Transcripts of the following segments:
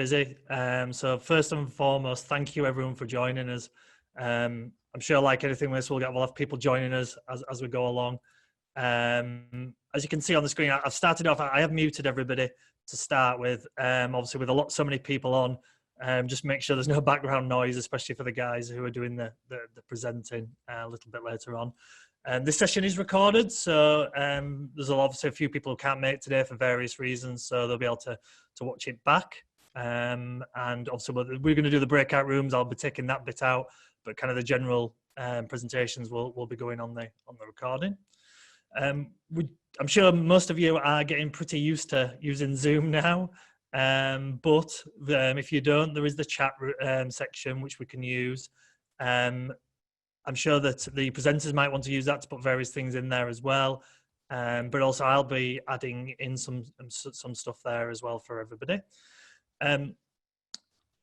busy. So first and foremost, thank you everyone for joining us. I'm sure like anything with this, we'll have people joining us as we go along. As you can see on the screen, I've started off, I have muted everybody to start with. Obviously with so many people on, just make sure there's no background noise, especially for the guys who are doing the presenting a little bit later on. This session is recorded, so there's obviously a few people who can't make it today for various reasons, so they'll be able to watch it back. And obviously we're going to do the breakout rooms. I'll be taking that bit out, but kind of the general presentations will be going on the recording. I'm sure most of you are getting pretty used to using Zoom now, but if you don't, there is the chat section which we can use. I'm sure that the presenters might want to use that to put various things in there as well, but also I'll be adding in some stuff there as well for everybody.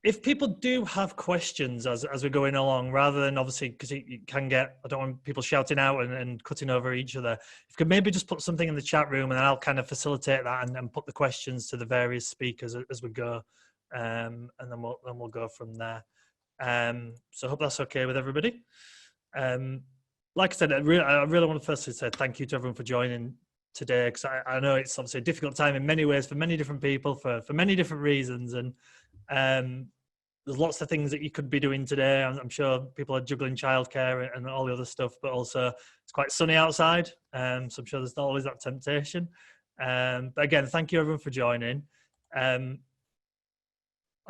If people do have questions as we're going along, rather than obviously, because you can get, I don't want people shouting out and cutting over each other, if you could maybe just put something in the chat room and I'll kind of facilitate that and put the questions to the various speakers as we go, and then we'll go from there. So I hope that's okay with everybody. Like I said, I really want to firstly say thank you to everyone for joining today, because I know it's obviously a difficult time in many ways for many different people for many different reasons, and there's lots of things that you could be doing today. I'm sure people are juggling childcare and all the other stuff, but also it's quite sunny outside, so I'm sure there's not always that temptation. But again, thank you everyone for joining. I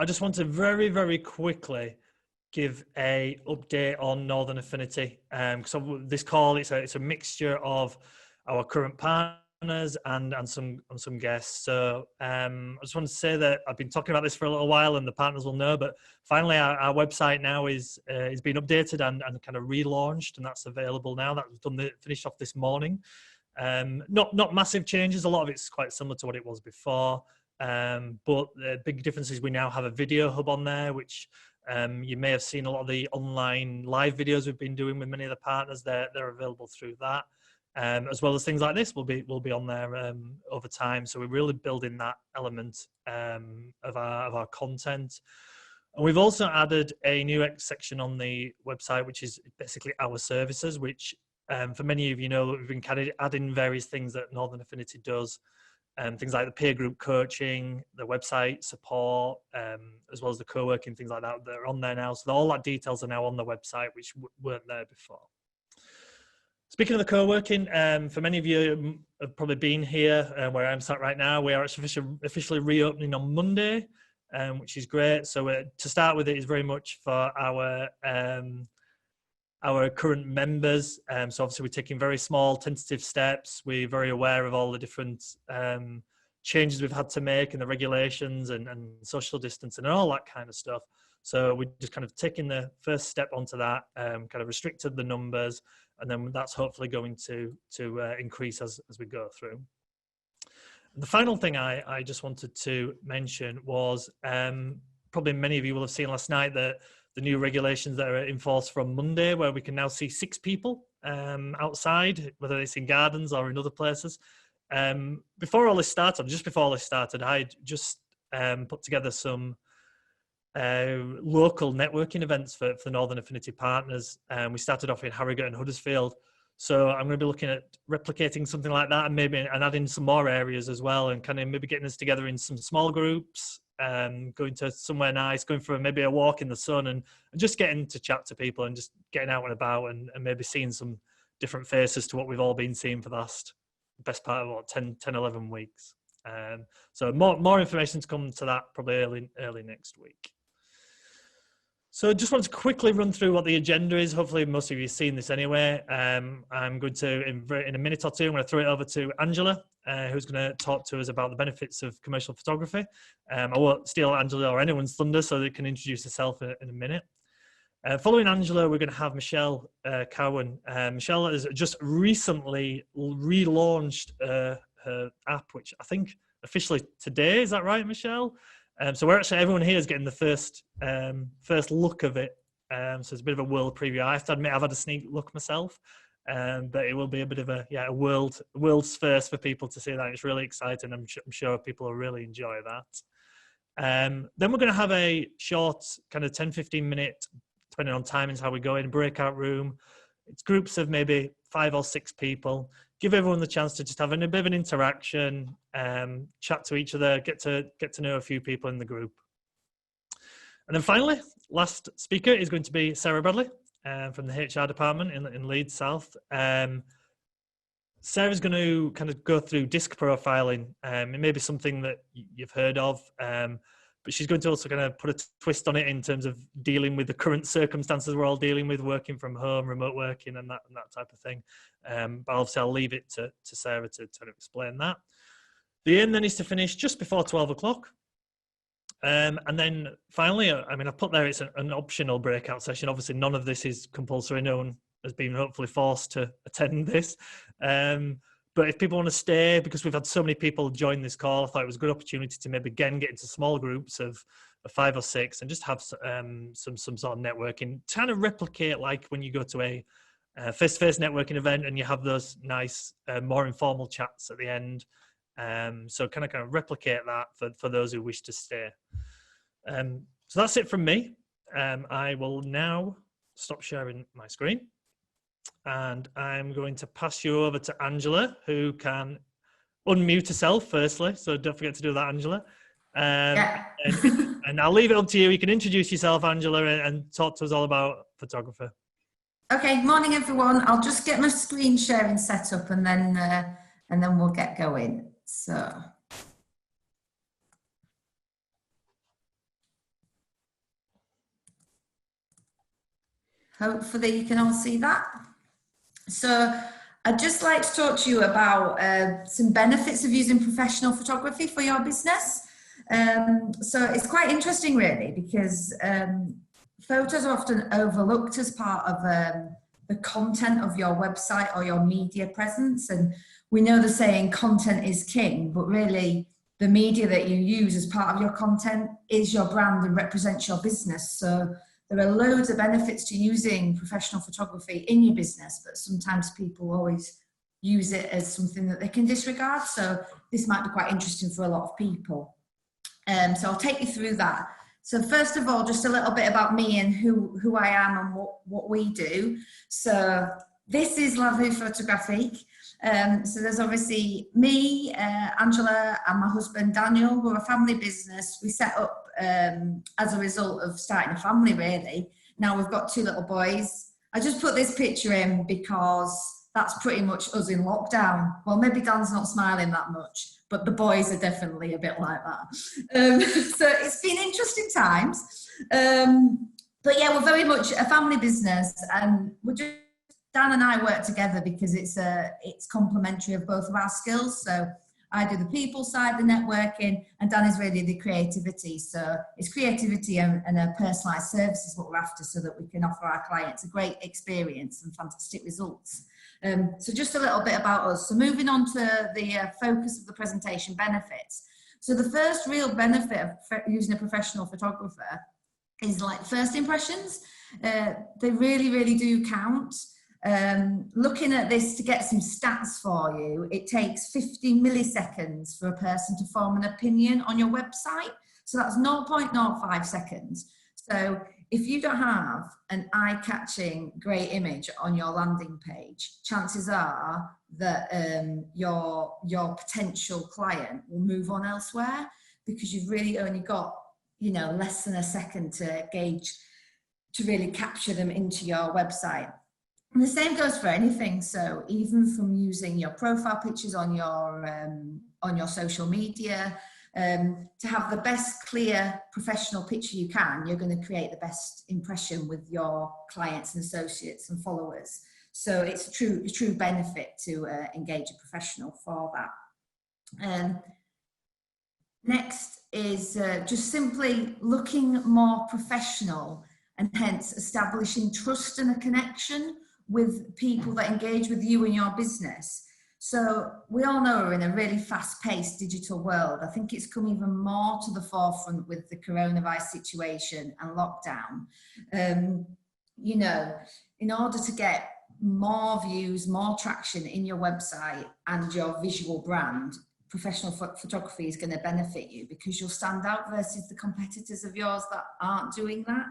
just want to very, very quickly give a update on Northern Affinity. So this call, it's a mixture of our current partners and some guests. So I just want to say that I've been talking about this for a little while, and the partners will know, but finally our website now is being updated and kind of relaunched, and that's available now. That was finished off this morning. Not massive changes. A lot of it's quite similar to what it was before, but the big difference is we now have a video hub on there, which you may have seen a lot of the online live videos we've been doing with many of the partners. They're available through that, as well as things like this will be on there over time. So we're really building that element of our content. And we've also added a new section on the website, which is basically our services, which for many of you know, we've been kind of adding various things that Northern Affinity does. Things like the peer group coaching, the website support, as well as the co-working, things like that, they're on there now. So all that details are now on the website, which weren't there before. Speaking of the co-working, for many of you have probably been here where I'm sat right now, we are officially reopening on Monday, which is great. So to start with, it is very much for our current members. So obviously we're taking very small tentative steps. We're very aware of all the different changes we've had to make in the regulations and social distancing and all that kind of stuff. So we're just kind of taking the first step onto that, kind of restricted the numbers, and then that's hopefully going to increase as we go through. The final thing I just wanted to mention was, probably many of you will have seen last night that the new regulations that are in force from Monday, where we can now see 6 people outside, whether it's in gardens or in other places. Before all this started, just before all this started, I just put together some local networking events for the Northern Affinity partners. We started off in Harrogate and Huddersfield. So I'm going to be looking at replicating something like that, and maybe adding some more areas as well, and kind of maybe getting us together in some small groups, going to somewhere nice, going for maybe a walk in the sun, and just getting to chat to people and just getting out and about, and maybe seeing some different faces to what we've all been seeing for the best part of what 10 11 weeks. So more information to come to that probably early next week. So I just want to quickly run through what the agenda is. Hopefully most of you have seen this anyway. I'm going to, in a minute or two, I'm going to throw it over to Angela, who's going to talk to us about the benefits of commercial photography. I won't steal Angela or anyone's thunder, so they can introduce herself in a minute. Following Angela, we're going to have Michelle Cowan. Michelle has just recently relaunched her app, which I think officially today. Is that right, Michelle? So everyone here is getting the first look of it. So it's a bit of a world preview. I have to admit, I've had a sneak look myself, but it will be a bit of a world's first for people to see that. It's really exciting. I'm sure people will really enjoy that. Then we're going to have a short kind of 10-15 minute, depending on timings, how we go in, breakout room. It's groups of maybe 5 or 6 people. Give everyone the chance to just have a bit of an interaction, chat to each other, get to know a few people in the group. And then finally, last speaker is going to be Sarah Bradley from the HR department in Leeds South. Sarah's going to kind of go through disc profiling. It may be something that you've heard of, but she's going to also kind of put a twist on it in terms of dealing with the current circumstances we're all dealing with, working from home, remote working, and that type of thing. But obviously, I'll leave it to Sarah to kind of explain that. The aim then is to finish just before 12 o'clock. And then finally, I mean, I put there it's an optional breakout session. Obviously, none of this is compulsory. No one has been hopefully forced to attend this. But if people want to stay, because we've had so many people join this call, I thought it was a good opportunity to maybe again get into small groups of 5 or 6 and just have some sort of networking, kind of replicate like when you go to a face-to-face networking event and you have those nice, more informal chats at the end. So kind of replicate that for those who wish to stay. So that's it from me. I will now stop sharing my screen. And I'm going to pass you over to Angela, who can unmute herself firstly. So don't forget to do that, Angela. Yeah. and I'll leave it up to you. You can introduce yourself, Angela, and talk to us all about photography. Okay, morning everyone. I'll just get my screen sharing set up and then we'll get going. So. Hopefully you can all see that. So I'd just like to talk to you about some benefits of using professional photography for your business. So it's quite interesting really, because photos are often overlooked as part of the content of your website or your media presence. And we know the saying content is king, but really the media that you use as part of your content is your brand and represents your business. So there are loads of benefits to using professional photography in your business, but sometimes people always use it as something that they can disregard. So this might be quite interesting for a lot of people. So I'll take you through that. So first of all, just a little bit about me and who I am and what we do. So this is Vue Photographique. So there's obviously me, Angela, and my husband Daniel. We're a family business. We set up as a result of starting a family, really. Now we've got 2 little boys. I just put this picture in because that's pretty much us in lockdown. Well, maybe Dan's not smiling that much, but the boys are definitely a bit like that. So it's been interesting times. But yeah, we're very much a family business, and we're just, Dan and I work together because it's complementary of both of our skills. So I do the people side, the networking, and Dan is really the creativity. So it's creativity and a personalised service is what we're after, so that we can offer our clients a great experience and fantastic results. So just a little bit about us. So moving on to the focus of the presentation, benefits. So the first real benefit of using a professional photographer is like first impressions. They really, really do count. Looking at this to get some stats for you, it takes 50 milliseconds for a person to form an opinion on your website. So that's 0.05 seconds. So if you don't have an eye-catching great image on your landing page, chances are that your potential client will move on elsewhere, because you've really only got, you know, less than a second to gauge, to really capture them into your website. And the same goes for anything. So even from using your profile pictures on your social media, to have the best clear professional picture you can, you're going to create the best impression with your clients and associates and followers. So it's a true benefit to engage a professional for that. Next is just simply looking more professional, and hence establishing trust and a connection with people that engage with you and your business. So we all know we're in a really fast-paced digital world. I think it's come even more to the forefront with the coronavirus situation and lockdown. You know, in order to get more views, more traction in your website and your visual brand, professional photography is going to benefit you, because you'll stand out versus the competitors of yours that aren't doing that.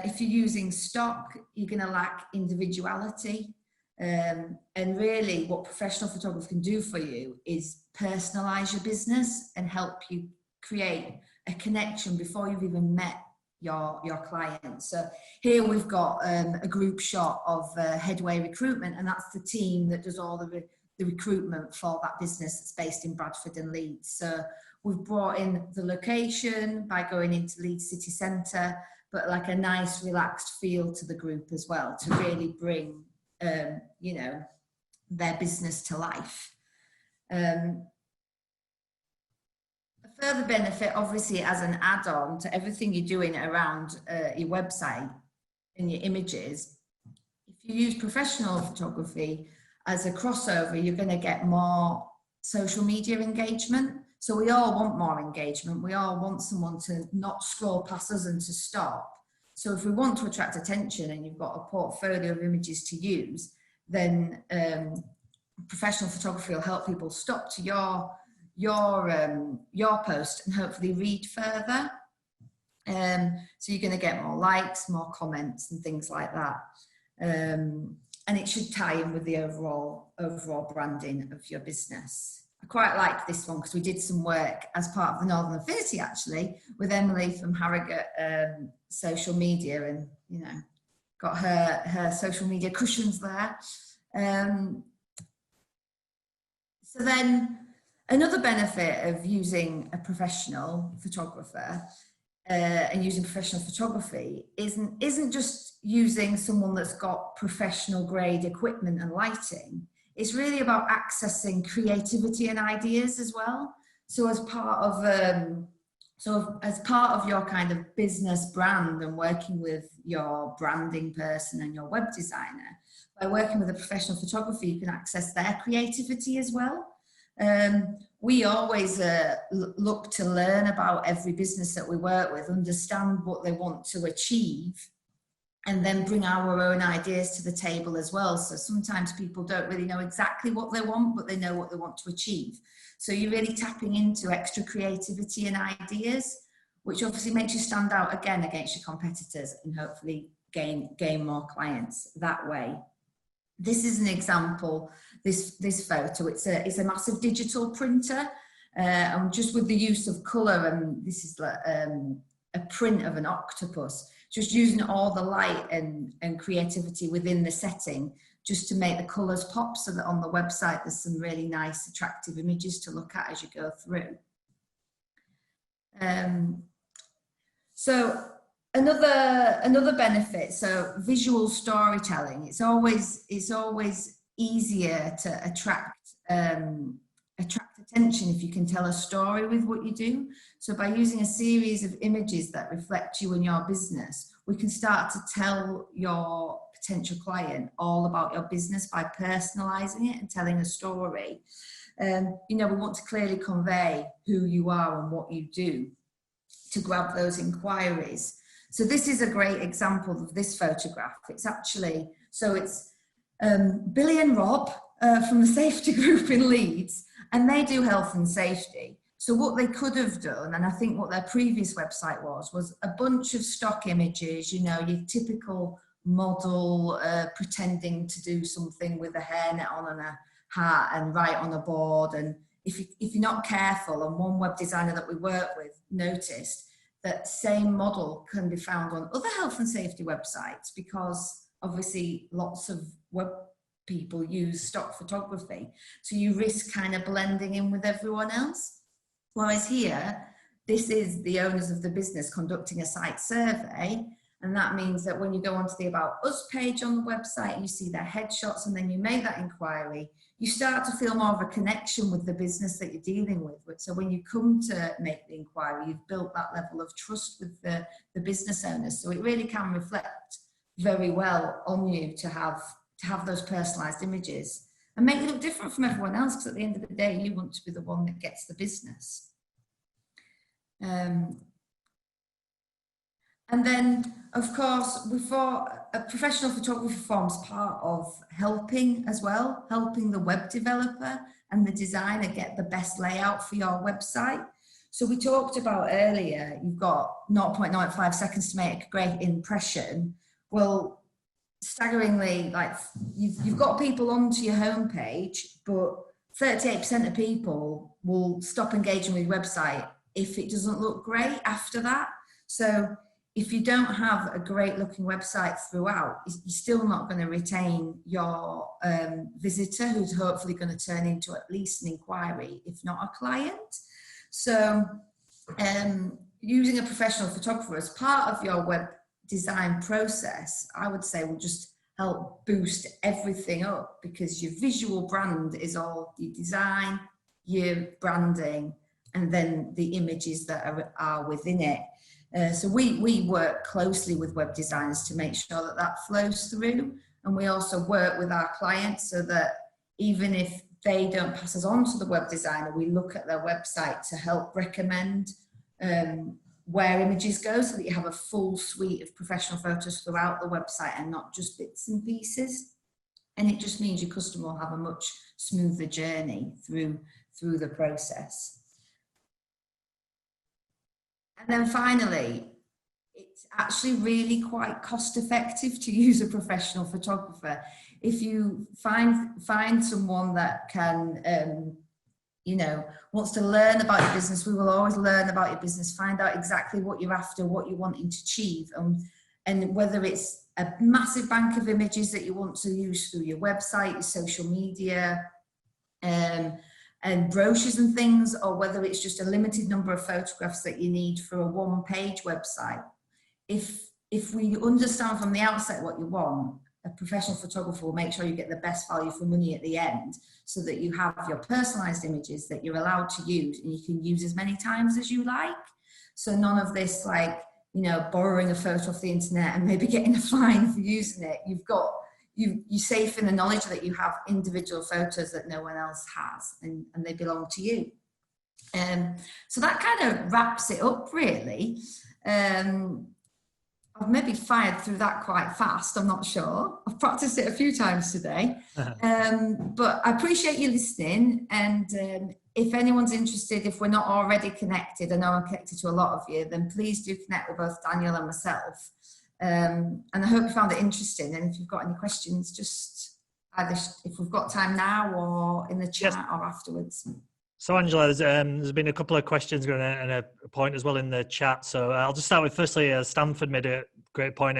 If you're using stock, you're going to lack individuality. And really what professional photography can do for you is personalize your business and help you create a connection before you've even met your client. So here we've got a group shot of Headway Recruitment, and that's the team that does all the recruitment for that business that's based in Bradford and Leeds. So we've brought in the location by going into Leeds city centre, but like a nice relaxed feel to the group as well, to really bring you know, their business to life. A further benefit, obviously, as an add-on to everything you're doing around your website and your images, if you use professional photography as a crossover, you're going to get more social media engagement. So we all want more engagement. We all want someone to not scroll past us and to stop. So if we want to attract attention and you've got a portfolio of images to use, then professional photography will help people stop to your post and hopefully read further. So you're going to get more likes, more comments and things like that. And it should tie in with the overall branding of your business. I quite like this one because we did some work as part of the Northern Affinity, actually, with Emily from Harrogate social media, and you know, got her social media cushions there. So then another benefit of using a professional photographer and using professional photography isn't just using someone that's got professional grade equipment and lighting. It's really about accessing creativity and ideas as well. So as part of your kind of business brand and working with your branding person and your web designer, by working with a professional photographer, you can access their creativity as well. We always look to learn about every business that we work with, understand what they want to achieve, and then bring our own ideas to the table as well. So sometimes people don't really know exactly what they want, but they know what they want to achieve. So you're really tapping into extra creativity and ideas, which obviously makes you stand out again against your competitors and hopefully gain more clients that way. This is an example, this photo, it's a massive digital printer, and just with the use of colour, and this is like a print of an octopus, just using all the light and creativity within the setting just to make the colours pop, so that on the website there's some really nice attractive images to look at as you go through. So another benefit, so visual storytelling. It's always easier to attract attention if you can tell a story with what you do. So by using a series of images that reflect you and your business, we can start to tell your potential client all about your business by personalizing it and telling a story. You know, we want to clearly convey who you are and what you do to grab those inquiries. So this is a great example of this photograph. It's actually, so it's Billy and Rob from the safety group in Leeds, and they do health and safety. So what they could have done, and I think what their previous website was a bunch of stock images, you know, your typical model pretending to do something with a hairnet on and a hat and write on a board. And if you're not careful, and one web designer that we work with noticed that same model can be found on other health and safety websites, because obviously lots of web people use stock photography. So you risk kind of blending in with everyone else. Whereas here, this is the owners of the business conducting a site survey. And that means that when you go onto the About Us page on the website and you see their headshots and then you make that inquiry, you start to feel more of a connection with the business that you're dealing with. So when you come to make the inquiry, you've built that level of trust with the business owners. So it really can reflect very well on you to have those personalized images and make you look different from everyone else, because at the end of the day, you want to be the one that gets the business. And then of course, we thought a professional photography forms part of helping as well, helping the web developer and the designer get the best layout for your website. So we talked about earlier, you've got 0.95 seconds to make a great impression. Well, staggeringly, like you've got people onto your homepage, but 38% of people will stop engaging with your website if it doesn't look great after that. So if you don't have a great looking website throughout, you're still not going to retain your visitor, who's hopefully going to turn into at least an inquiry, if not a client. So using a professional photographer as part of your web design process, I would say, will just help boost everything up, because your visual brand is all your design, your branding, and then the images that are within it. So we work closely with web designers to make sure that that flows through. And we also work with our clients so that even if they don't pass us on to the web designer, we look at their website to help recommend where images go, so that you have a full suite of professional photos throughout the website and not just bits and pieces. And it just means your customer will have a much smoother journey through the process. And then finally, it's actually really quite cost effective to use a professional photographer. If you find someone that can, wants to learn about your business, we will always learn about your business, find out exactly what you're after, what you're wanting to achieve, and whether it's a massive bank of images that you want to use through your website, your social media, and brochures and things, or whether it's just a limited number of photographs that you need for a one-page website. If we understand from the outset what you want, a professional photographer will make sure you get the best value for money at the end, so that you have your personalized images that you're allowed to use, and you can use as many times as you like. So none of this, like, borrowing a photo off the internet and maybe getting a fine for using it. You're safe in the knowledge that you have individual photos that no one else has, and they belong to you. So that kind of wraps it up, really. I've maybe fired through that quite fast, I'm not sure. I've practiced it a few times today. But I appreciate you listening. And if anyone's interested, if we're not already connected, I know I'm connected to a lot of you, then please do connect with both Daniel and myself. And I hope you found it interesting. And if you've got any questions, just either if we've got time now or in the chat or afterwards. So Angela, there's been a couple of questions going and a point as well in the chat. So I'll just start with, firstly, Stanford made a great point.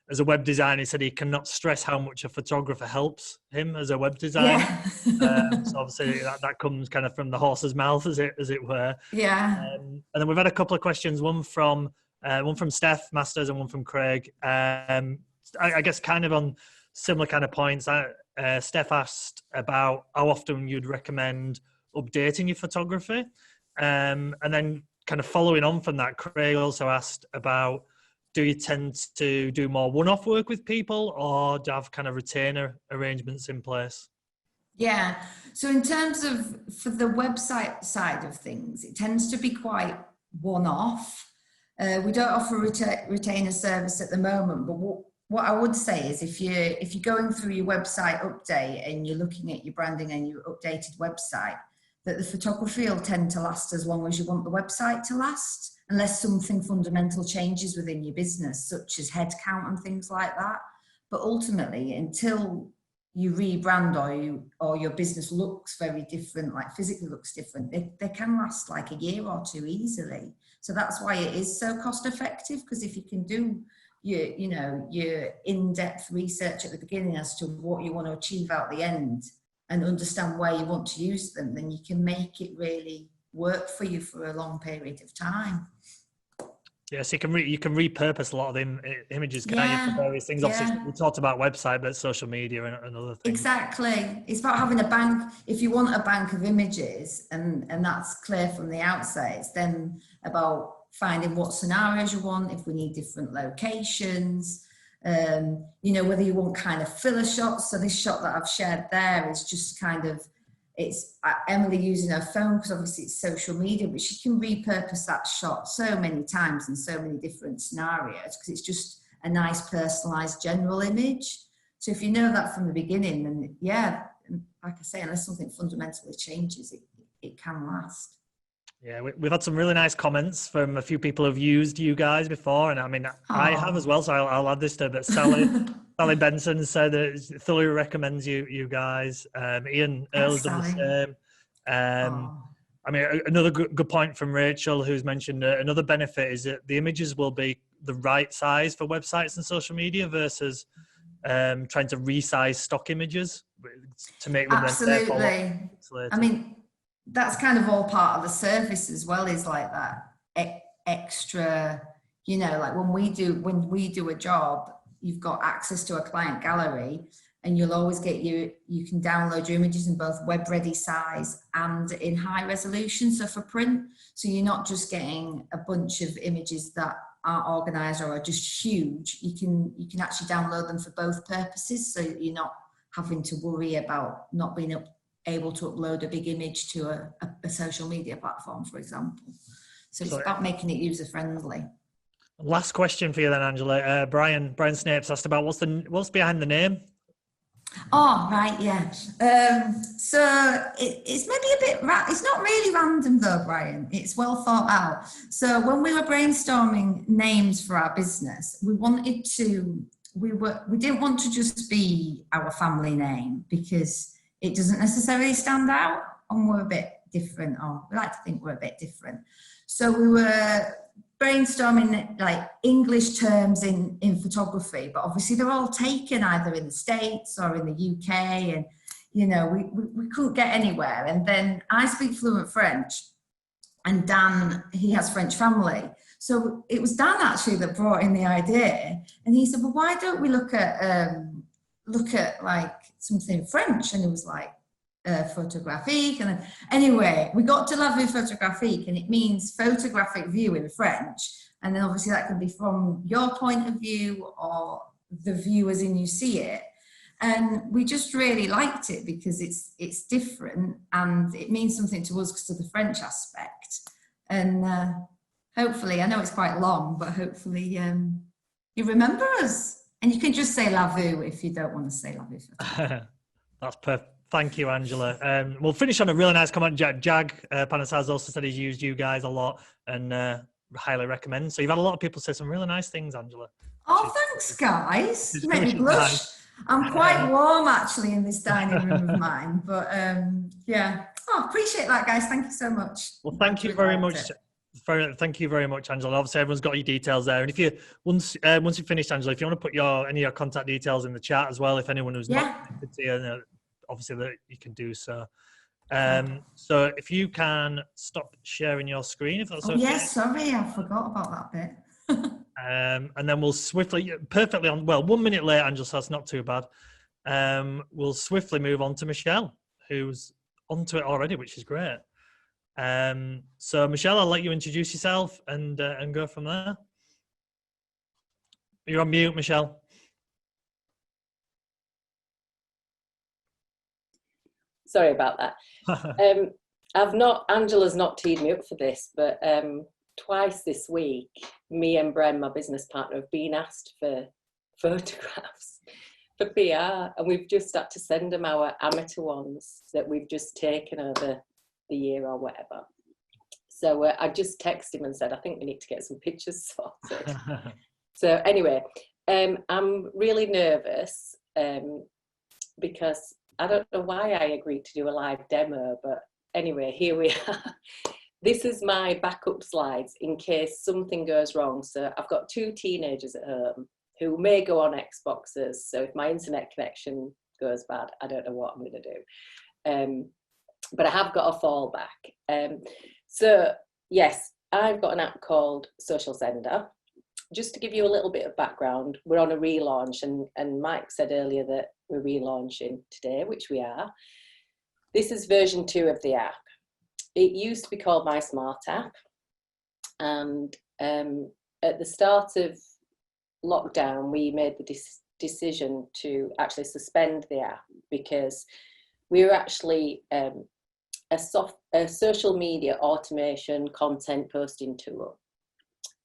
As a web designer, he said he cannot stress how much a photographer helps him as a web designer. Yeah. So obviously that comes kind of from the horse's mouth, as it were. Yeah. And then we've had a couple of questions, one from Steph Masters and one from Craig. I guess kind of on similar kind of points. Steph asked about how often you'd recommend updating your photography, and then kind of following on from that, Craig also asked about, do you tend to do more one-off work with people, or do you have kind of retainer arrangements in place? Yeah, so in terms of, for the website side of things, it tends to be quite one-off. We don't offer retainer service at the moment, but what I would say is if you're going through your website update and you're looking at your branding and your updated website, that the photography will tend to last as long as you want the website to last, unless something fundamental changes within your business, such as headcount and things like that. But ultimately, until you rebrand or your business looks very different, like physically looks different, they can last like a year or two easily. So that's why it is so cost effective, because if you can do your in-depth research at the beginning as to what you want to achieve out the end, and understand where you want to use them, then you can make it really work for you for a long period of time. Yes, you can repurpose a lot of the images, can't you, for various things. Obviously, we talked about website, but social media and other things. Exactly. It's about having a bank. If you want a bank of images, and that's clear from the outset, it's then about finding what scenarios you want, if we need different locations, whether you want kind of filler shots. So this shot that I've shared there is just kind of, it's Emily using her phone, because obviously it's social media, but she can repurpose that shot so many times in so many different scenarios, because it's just a nice personalized general image. So if you know that from the beginning, then yeah, like I say, unless something fundamentally changes, it can last. Yeah, we've had some really nice comments from a few people who've used you guys before, and I mean, I have as well, so I'll add this to it. But Sally Benson said that thoroughly recommends you guys. Ian Earl has done the same. I mean, another good point from Rachel, who's mentioned another benefit is that the images will be the right size for websites and social media versus trying to resize stock images to make them absolutely. Then I mean, that's kind of all part of the service as well, is like that extra, you know, like when we do a job, you've got access to a client gallery, and you'll always get you can download your images in both web ready size and in high resolution, so for print. So you're not just getting a bunch of images that aren't organized or are just huge. You can actually download them for both purposes, so you're not having to worry about not being able to upload a big image to a social media platform, for example. So it's about making it user friendly. Last question for you then, Angela. Brian Snapes asked about what's behind the name. Oh, right, yeah. So it's maybe a bit, it's not really random though, Brian. It's well thought out. So when we were brainstorming names for our business, we didn't want to just be our family name, because it doesn't necessarily stand out, and we're a bit different, or we like to think we're a bit different. So we were brainstorming like English terms in photography, but obviously they're all taken either in the States or in the UK, and you know, we couldn't get anywhere. And then I speak fluent French, and Dan, he has French family. So it was Dan actually that brought in the idea, and he said, well, why don't we look at like something French? And it was like photographique. And then, anyway, we got to Vue Photographique, and it means photographic view in French. And then obviously that can be from your point of view or the view as in you see it. And we just really liked it because it's different, and it means something to us because of the French aspect. And hopefully, I know it's quite long, but hopefully you remember us. And you can just say La Vue if you don't want to say La Vue. That's perfect. Thank you, Angela. We'll finish on a really nice comment. Jag Panasaz also said he's used you guys a lot and highly recommend. So you've had a lot of people say some really nice things, Angela. Oh, thanks, guys. You make me blush. Nice. I'm quite warm, actually, in this dining room of mine. But yeah. Oh, appreciate that, guys. Thank you so much. Well, thank you very much. Thank you very much, Angela. Obviously, everyone's got your details there. And if you once you've finished, Angela, if you want to put any of your contact details in the chat as well, if anyone who's not connected to you, obviously that you can do so. So if you can stop sharing your screen, if that's okay. Yes, sorry, I forgot about that bit. And then we'll swiftly, perfectly on, well, 1 minute late, Angela, so that's not too bad. We'll swiftly move on to Michelle, who's onto it already, which is great. So Michelle, I'll let you introduce yourself and go from there. You're on mute, Michelle. Sorry about that. Angela's not teed me up for this, but twice this week, me and Bren, my business partner, have been asked for photographs for PR, and we've just had to send them our amateur ones that we've just taken over the year or whatever. So I just texted him and said, I think we need to get some pictures sorted. So anyway, I'm really nervous because I don't know why I agreed to do a live demo, but anyway, here we are. This is my backup slides in case something goes wrong. So I've got 2 teenagers at home who may go on Xboxes. So if my internet connection goes bad, I don't know what I'm going to do. But I have got a fallback. So yes, I've got an app called Social Sendr. Just to give you a little bit of background, we're on a relaunch, and Mike said earlier that we're relaunching today, which we are. This is version 2 of the app. It used to be called My Smart App, and at the start of lockdown, we made the decision to actually suspend the app because we were actually a social media automation content posting tool.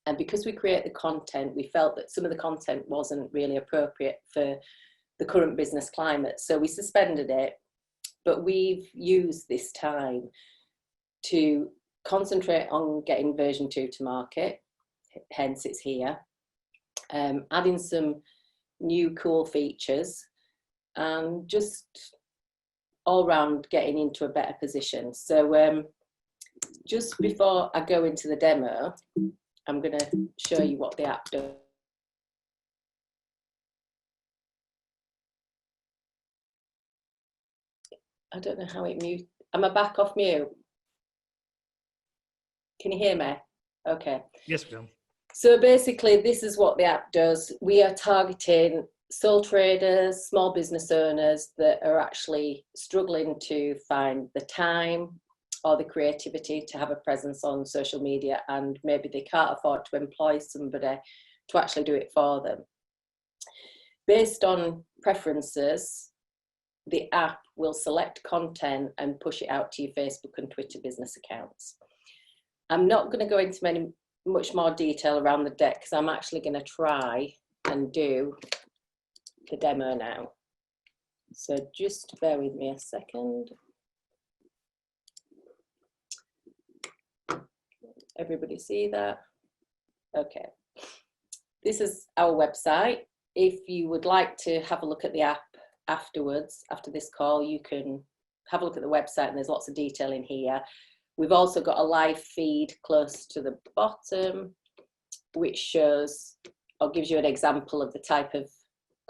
And because we create the content, we felt that some of the content wasn't really appropriate for the current business climate. So we suspended it, but we've used this time to concentrate on getting version 2 to market, hence it's here, adding some new cool features, and just all round getting into a better position. So just before I go into the demo, I'm going to show you what the app does. I don't know how it mute. Am I back off mute? Can you hear me? Okay. Yes, we can. So basically, this is what the app does. We are targeting sole traders, small business owners that are actually struggling to find the time or the creativity to have a presence on social media, and maybe they can't afford to employ somebody to actually do it for them. Based on preferences, the app will select content and push it out to your Facebook and Twitter business accounts. I'm not going to go into much more detail around the deck, because I'm actually going to try and do the demo now. So just bear with me a second. Everybody see that? Okay. This is our website. If you would like to have a look at the app afterwards, after this call, you can have a look at the website, and there's lots of detail in here. We've also got a live feed close to the bottom, which shows or gives you an example of the type of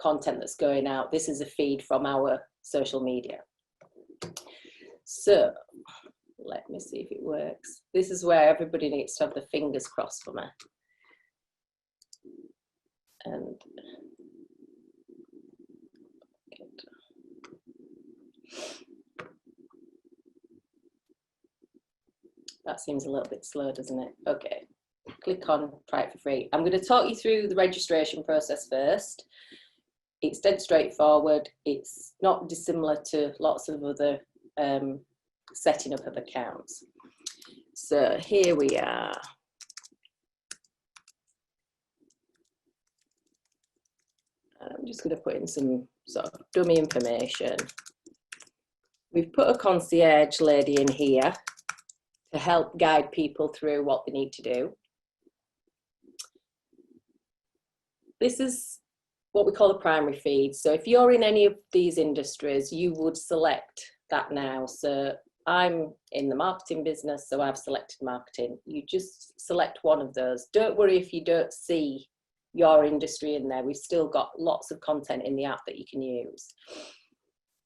content that's going out. This is a feed from our social media. So let me see if it works. This is where everybody needs to have the fingers crossed for me. And that seems a little bit slow, doesn't it? Okay, click on try it for free. I'm going to talk you through the registration process first. It's dead straightforward. It's not dissimilar to lots of other setting up of accounts. So here we are. I'm just going to put in some sort of dummy information. We've put a concierge lady in here to help guide people through what they need to do. This is what we call a primary feed. So if you're in any of these industries, you would select that now. So I'm in the marketing business, so I've selected marketing. You just select one of those. Don't worry if you don't see your industry in there. We've still got lots of content in the app that you can use.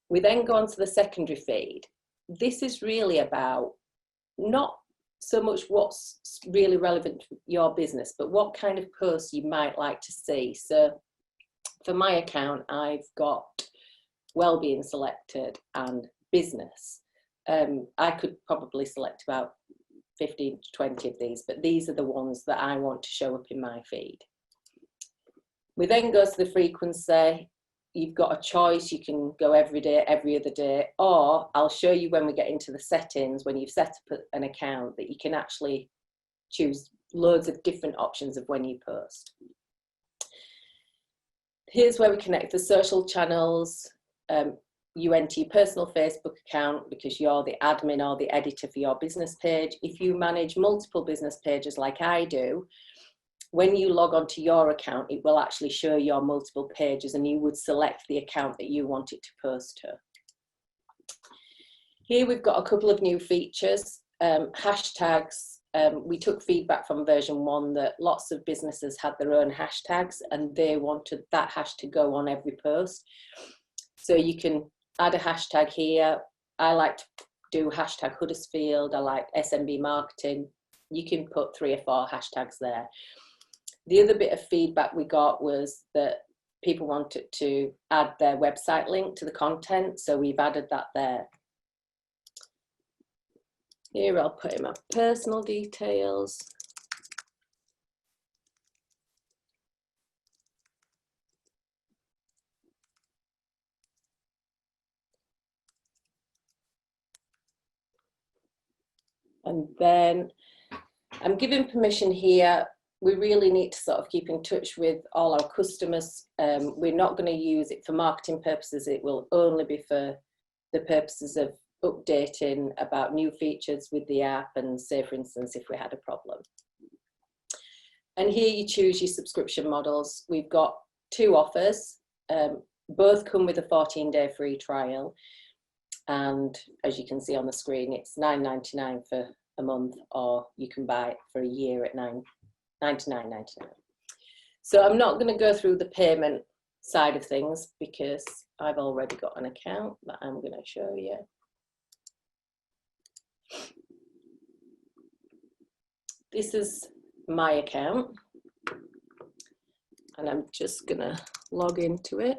We then go on to the secondary feed. This is really about not so much what's really relevant to your business, but what kind of posts you might like to see. So for my account, I've got wellbeing selected and business. I could probably select about 15 to 20 of these, but these are the ones that I want to show up in my feed. We then go to the frequency. You've got a choice. You can go every day, every other day, or I'll show you when we get into the settings, when you've set up an account, that you can actually choose loads of different options of when you post. Here's where we connect the social channels. You enter your personal Facebook account because you're the admin or the editor for your business page. If you manage multiple business pages like I do, when you log onto your account, it will actually show your multiple pages, and you would select the account that you want it to post to. Here we've got a couple of new features, hashtags. We took feedback from version 1 that lots of businesses had their own hashtags and they wanted that hash to go on every post. So you can add a hashtag here. I like to do hashtag Huddersfield. I like SMB marketing. You can put 3 or 4 hashtags there. The other bit of feedback we got was that people wanted to add their website link to the content, so we've added that there. Here I'll put in my personal details. And then I'm giving permission here. we really need to sort of keep in touch with all our customers. We're not going to use it for marketing purposes. It will only be for the purposes of updating about new features with the app, and say, for instance, if we had a problem. And here you choose your subscription models. We've got 2 offers. Both come with a 14-day free trial. And as you can see on the screen, it's $9.99 for a month, or you can buy it for a year at $99.99. So I'm not going to go through the payment side of things because I've already got an account that I'm going to show you. This is my account, and I'm just going to log into it.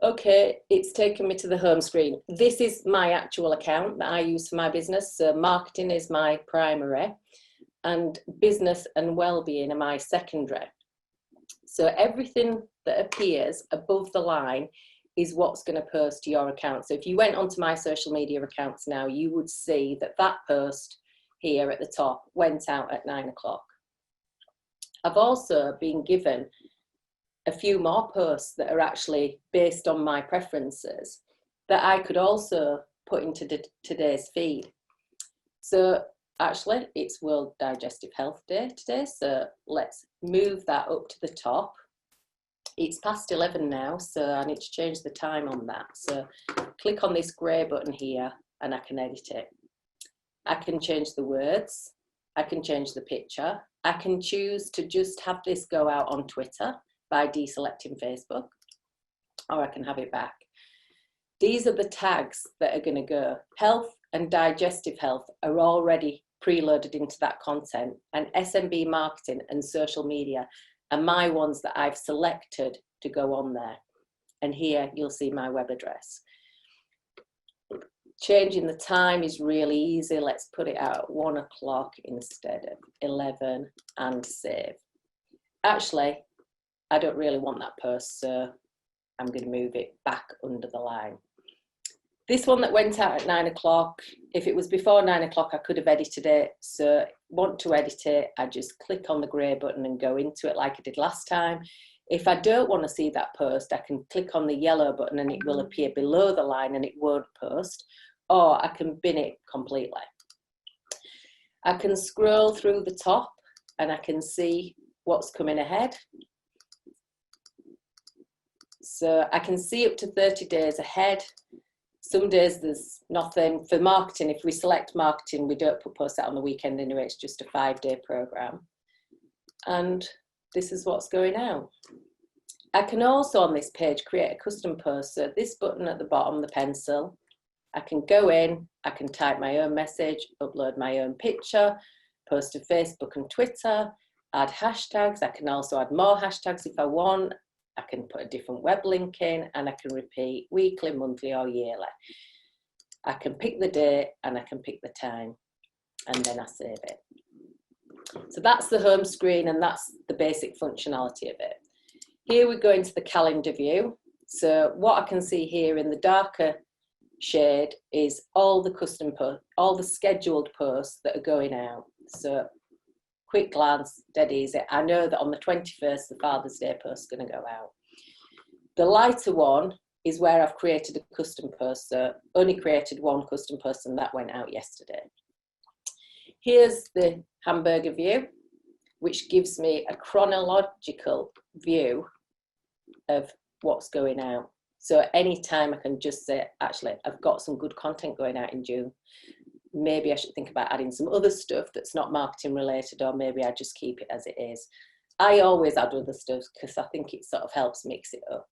Okay, it's taken me to the home screen. This is my actual account that I use for my business. So marketing is my primary, and business and well-being are my secondary. So everything that appears above the line is what's going to post to your account. So if you went onto my social media accounts now, you would see that that post here at the top went out at 9 o'clock. I've also been given a few more posts that are actually based on my preferences that I could also put into today's feed. So actually it's World Digestive Health Day today, so let's move that up to the top. It's past 11 now, so I need to change the time on that. So click on this grey button here and I can edit it. I can change the words, I can change the picture, I can choose to just have this go out on Twitter by deselecting Facebook, or I can have it back. These are the tags that are going to go. Health and digestive health are already preloaded into that content, and SMB marketing and social media are my ones that I've selected to go on there. And here you'll see my web address. Changing the time is really easy. Let's put it out at 1 o'clock instead of 11 and save. Actually, I don't really want that post, so I'm going to move it back under the line. This one that went out at 9 o'clock, if it was before 9 o'clock, I could have edited it. So want to edit it, I just click on the grey button and go into it like I did last time. If I don't want to see that post, I can click on the yellow button and it will appear below the line and it won't post, or I can bin it completely. I can scroll through the top and I can see what's coming ahead. So I can see up to 30 days ahead. Some days there's nothing. For marketing, if we select marketing, we don't put posts out on the weekend anyway, it's just a 5-day program. And this is what's going out. I can also on this page create a custom post. So this button at the bottom, the pencil, I can go in, I can type my own message, upload my own picture, post to Facebook and Twitter, add hashtags. I can also add more hashtags if I want. I can put a different web link in, and I can repeat weekly, monthly or yearly. I can pick the date and I can pick the time, and then I save it. So that's the home screen, and that's the basic functionality of it. Here we go into the calendar view. So what I can see here in the darker shade is all the custom posts, all the scheduled posts that are going out. So quick glance, dead easy. I know that on the 21st, the Father's Day post is going to go out. The lighter one is where I've created a custom post. So only created one custom post, and that went out yesterday. Here's the hamburger view, which gives me a chronological view of what's going out. So anytime I can just say, actually, I've got some good content going out in June. Maybe I should think about adding some other stuff that's not marketing related, or maybe I just keep it as it is. I always add other stuff because I think it sort of helps mix it up.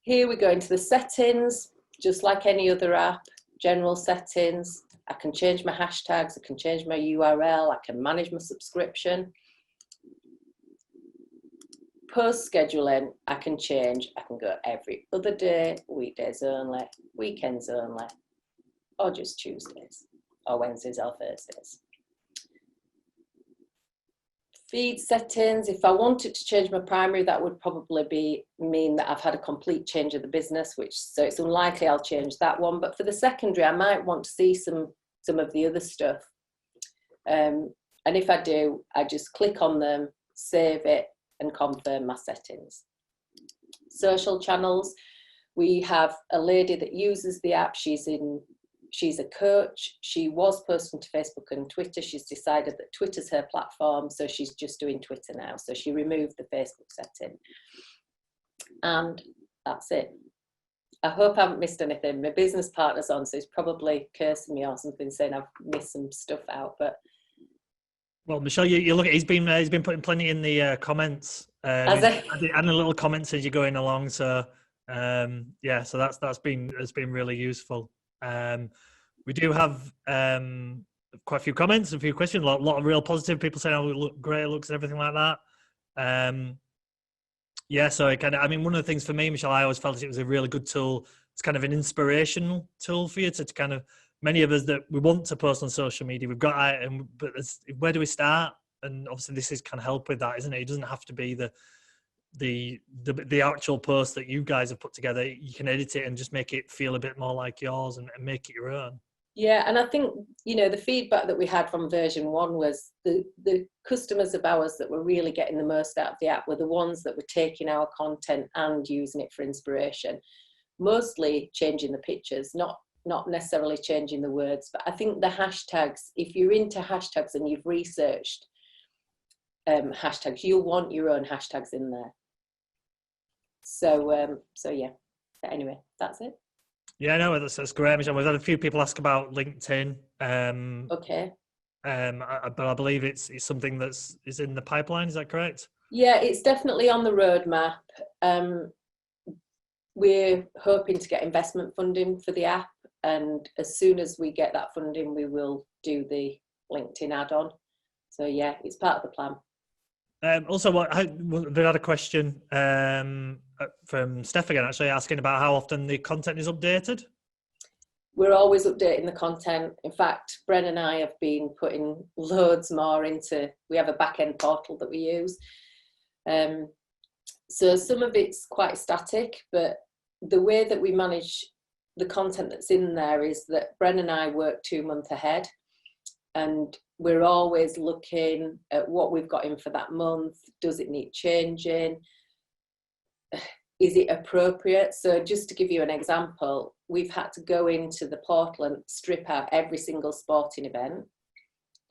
Here we go into the settings, just like any other app, general settings. I can change my hashtags, I can change my URL, I can manage my subscription. Post scheduling, I can change. I can go every other day, weekdays only, weekends only, or just Tuesdays, or Wednesdays or Thursdays. Feed settings, if I wanted to change my primary, that would probably mean that I've had a complete change of the business, so it's unlikely I'll change that one. But for the secondary, I might want to see some of the other stuff. And if I do, I just click on them, save it, and confirm my settings. Social channels, we have a lady that uses the app. She's a coach. She was posting to Facebook and Twitter. She's decided that Twitter's her platform, so she's just doing Twitter now. So she removed the Facebook setting. And that's it. I hope I haven't missed anything. My business partner's on, so he's probably cursing me or something, saying I've missed some stuff out. But well, Michelle, you look at he's been putting plenty in the comments. Has he? Adding a little comments as you're going along. So yeah, so it's been really useful. We do have quite a few comments, a few questions, a lot of real positive people saying, "Oh, it look great, it looks and everything like that." Yeah, so one of the things for me, Michelle, I always felt it was a really good tool. It's kind of an inspirational tool for you to kind of, many of us that we want to post on social media, we've got it, but where do we start? And obviously this is kind of help with that, isn't it? It doesn't have to be the actual post that you guys have put together. You can edit it and just make it feel a bit more like yours and make it your own. Yeah, and I think, the feedback that we had from version 1 was the customers of ours that were really getting the most out of the app were the ones that were taking our content and using it for inspiration, mostly changing the pictures, not necessarily changing the words. But I think the hashtags, if you're into hashtags and you've researched hashtags, you'll want your own hashtags in there. So yeah, but anyway, that's it. Yeah, no, that's great, Michelle. We've had a few people ask about LinkedIn. Okay. But I believe it's something is in the pipeline. Is that correct? Yeah, it's definitely on the roadmap. We're hoping to get investment funding for the app, and as soon as we get that funding, we will do the LinkedIn add-on. So yeah, it's part of the plan. Also, we had a question from Steph again, actually asking about how often the content is updated. We're always updating the content. In fact, Bren and I have been putting loads more into, we have a back-end portal that we use. So some of it's quite static, but the way that we manage the content that's in there is that Bren and I work 2 months ahead, and we're always looking at what we've got in for that month. Does it need changing? Is it appropriate? So just to give you an example, we've had to go into the portal and strip out every single sporting event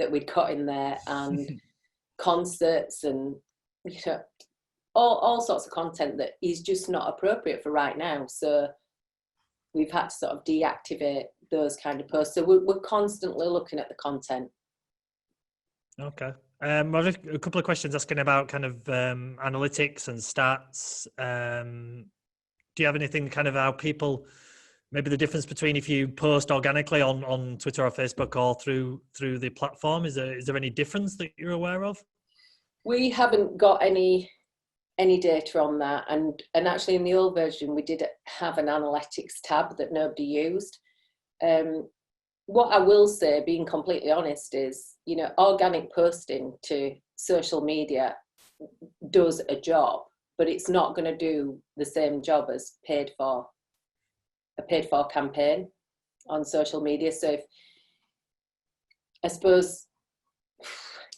that we'd got in there, and concerts and all sorts of content that is just not appropriate for right now. So we've had to sort of deactivate those kind of posts. So we're constantly looking at the content. Okay. I've a couple of questions asking about kind of analytics and stats. Do you have anything kind of how people, maybe the difference between if you post organically on Twitter or Facebook or through the platform? Is there any difference that you're aware of? We haven't got any data on that, and actually in the old version we did have an analytics tab that nobody used. What I will say, being completely honest, is organic posting to social media does a job, but it's not going to do the same job as a paid for campaign on social media. So I suppose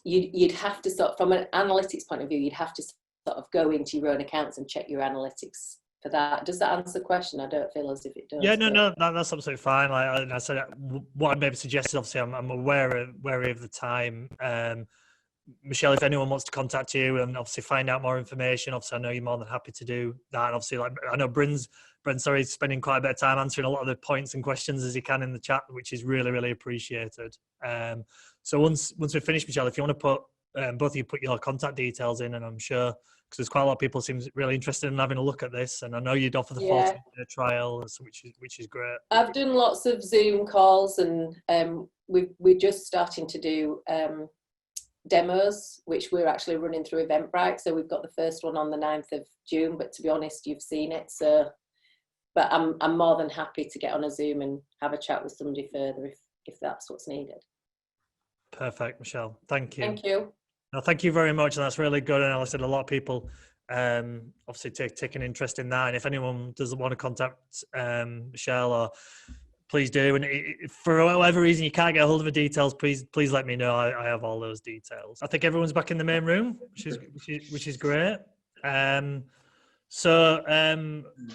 you'd have to from an analytics point of view, you'd have to sort of go into your own accounts and check your analytics for that. Does that answer the question? I don't feel as if it does. Yeah, no, that's absolutely fine. Like I said, what I maybe suggested, obviously, I'm wary of the time. Michelle, if anyone wants to contact you and obviously find out more information, obviously I know you're more than happy to do that. And obviously, like I know Bryn's spending quite a bit of time answering a lot of the points and questions as he can in the chat, which is really, really appreciated. So once we finish, Michelle, if you want to put both of you put your contact details in, and I'm sure, because there's quite a lot of people seem really interested in having a look at this, and I know you'd offer the 14-day trial, which is great. I've done lots of Zoom calls, and we're just starting to do demos, which we're actually running through Eventbrite. So we've got the first one on the 9th of June, but to be honest, you've seen it. So, but I'm more than happy to get on a Zoom and have a chat with somebody further if that's what's needed. Perfect, Michelle. Thank you. Thank you. No, thank you very much, and that's really good. And like I said, a lot of people obviously take an interest in that. And if anyone does want to contact Michelle, or please do. And for whatever reason you can't get a hold of the details, please let me know. I have all those details. I think everyone's back in the main room, which is great. So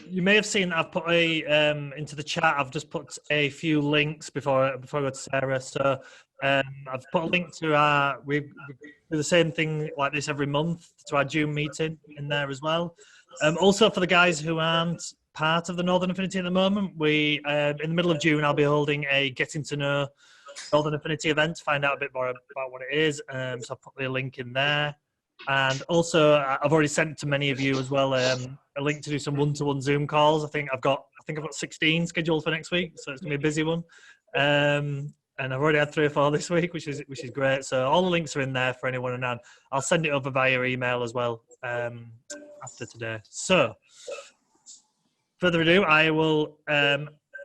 you may have seen I've put into the chat. I've just put a few links before I go to Sarah. So I've put a link to we do the same thing like this every month, to our June meeting in there as well. Also for the guys who aren't part of the Northern Affinity at the moment, we in the middle of June I'll be holding a getting to know Northern Affinity event to find out a bit more about what it is. So I'll put the link in there. And also, I've already sent to many of you as well a link to do some one-to-one Zoom calls. I think I've got 16 scheduled for next week, so it's gonna be a busy one. And I've already had 3 or 4 this week, which is great. So all the links are in there for anyone, and I'll send it over via email as well after today. So, further ado, I will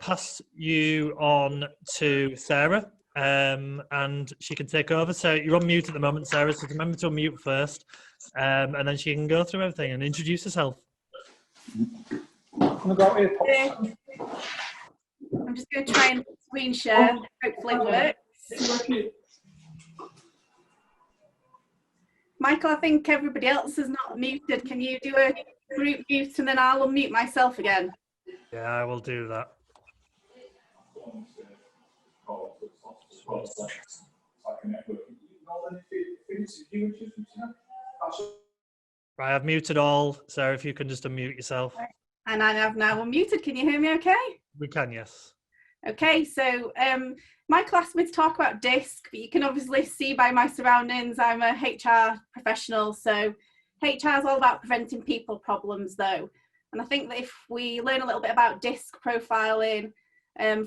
pass you on to Sarah. And she can take over. So you're on mute at the moment, Sarah, so remember to unmute first, and then she can go through everything and introduce herself. I'm just going to try and screen share. Hopefully it works. Michael, I think everybody else is not muted. Can you do a group mute and then I'll unmute myself again? Yeah, I will do that. Right, I've muted all. Sarah, if you can just unmute yourself. And I have now unmuted. Can you hear me okay? We can, yes. Okay, so Michael asked me to talk about DISC, but you can obviously see by my surroundings, I'm a HR professional. So HR is all about preventing people problems though. And I think that if we learn a little bit about DISC profiling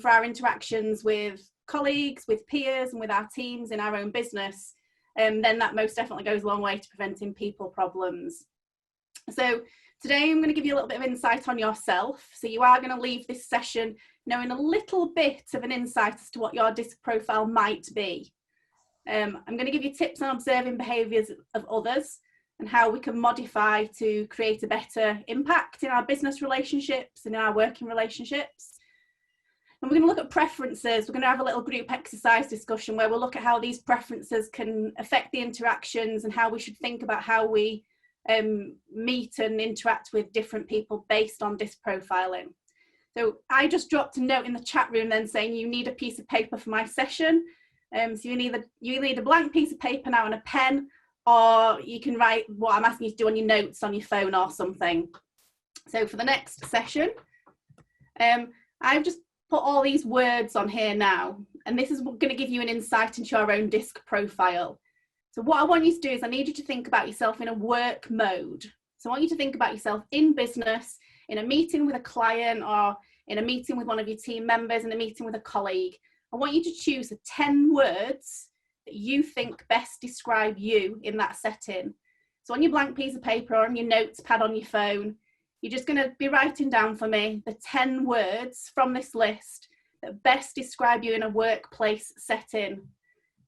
for our interactions with colleagues, with peers, and with our teams in our own business, then that most definitely goes a long way to preventing people problems. So today I'm going to give you a little bit of insight on yourself. So you are going to leave this session knowing a little bit of an insight as to what your DISC profile might be. I'm going to give you tips on observing behaviours of others and how we can modify to create a better impact in our business relationships and in our working relationships. And we're going to look at preferences. We're going to have a little group exercise discussion where we'll look at how these preferences can affect the interactions and how we should think about how we meet and interact with different people based on DISC profiling. So I just dropped a note in the chat room then saying you need a piece of paper for my session. So you need a blank piece of paper now and a pen, or you can write what I'm asking you to do on your notes on your phone or something. So for the next session, I've just put all these words on here now, and this is going to give you an insight into your own DISC profile. So what I want you to do is I need you to think about yourself in a work mode. So I want you to think about yourself in business, in a meeting with a client, or in a meeting with one of your team members, in a meeting with a colleague. I want you to choose the 10 words that you think best describe you in that setting. So on your blank piece of paper or on your notes pad on your phone, you're just going to be writing down for me the 10 words from this list that best describe you in a workplace setting.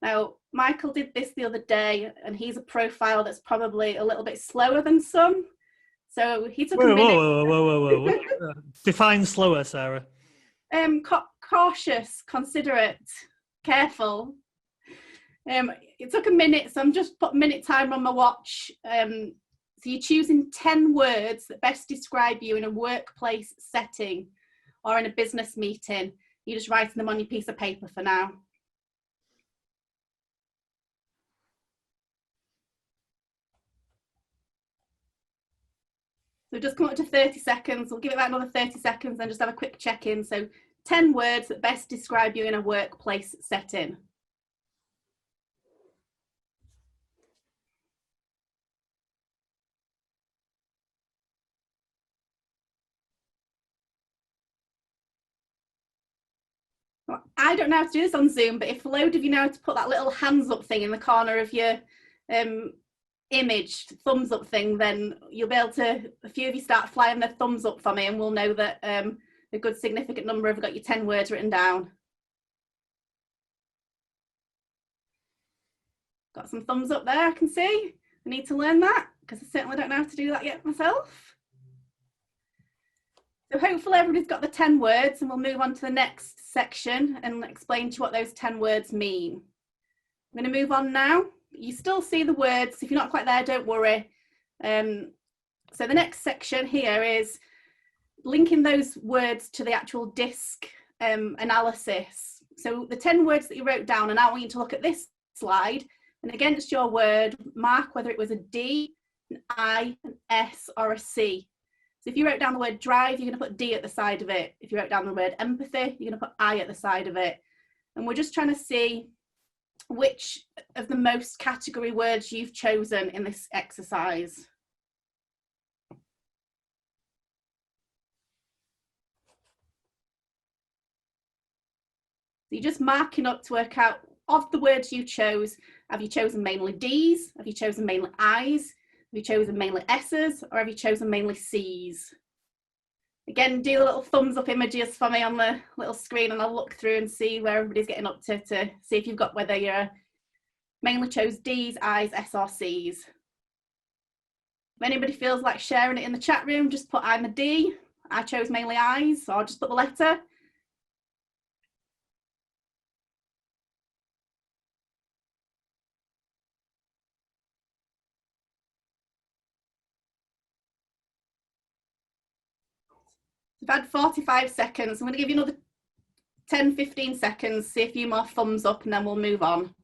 Now, Michael did this the other day, and he's a profile that's probably a little bit slower than some. So he took a minute. Whoa. Define slower, Sarah. Cautious, considerate, careful. It took a minute, so I'm just put minute timer on my watch. So you're choosing 10 words that best describe you in a workplace setting or in a business meeting. You're just writing them on your piece of paper for now. So just come up to 30 seconds. We'll give it about another 30 seconds and just have a quick check-in. So 10 words that best describe you in a workplace setting. I don't know how to do this on Zoom, but if a load of you know how to put that little hands up thing in the corner of your image, thumbs up thing, then you'll be able to, a few of you start flying their thumbs up for me and we'll know that a good significant number have got your 10 words written down. Got some thumbs up there, I can see. I need to learn that because I certainly don't know how to do that yet myself. So hopefully everybody's got the 10 words, and we'll move on to the next section and explain to you what those 10 words mean. I'm going to move on now. You still see the words. If you're not quite there, don't worry. So the next section here is linking those words to the actual DISC analysis. So the 10 words that you wrote down, and I want you to look at this slide, and against your word, mark whether it was a D, an I, an S, or a C. So if you wrote down the word drive, you're going to put D at the side of it. If you wrote down the word empathy, you're going to put I at the side of it. And we're just trying to see which of the most category words you've chosen in this exercise. So you're just marking up to work out, of the words you chose, have you chosen mainly D's? Have you chosen mainly I's? Have you chosen mainly S's, or have you chosen mainly C's? Again, do little thumbs up images for me on the little screen, and I'll look through and see where everybody's getting up to see if you've got whether you're mainly chose D's, I's, S or C's. If anybody feels like sharing it in the chat room, just put I'm a D, I chose mainly I's, or just put the letter. We've had 45 seconds. I'm going to give you another 10, 15 seconds, see a few more thumbs up, and then we'll move on.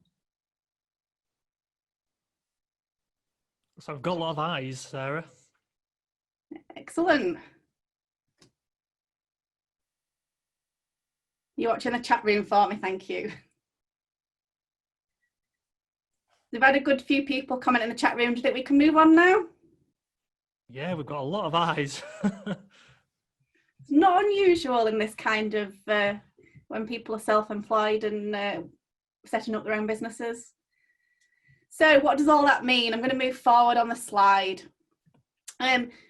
So I've got a lot of eyes, Sarah. Excellent. You're watching the chat room for me, thank you. We've had a good few people comment in the chat room. Do you think we can move on now? Yeah, we've got a lot of eyes. It's not unusual in this kind of, when people are self-employed and setting up their own businesses. So what does all that mean? I'm going to move forward on the slide.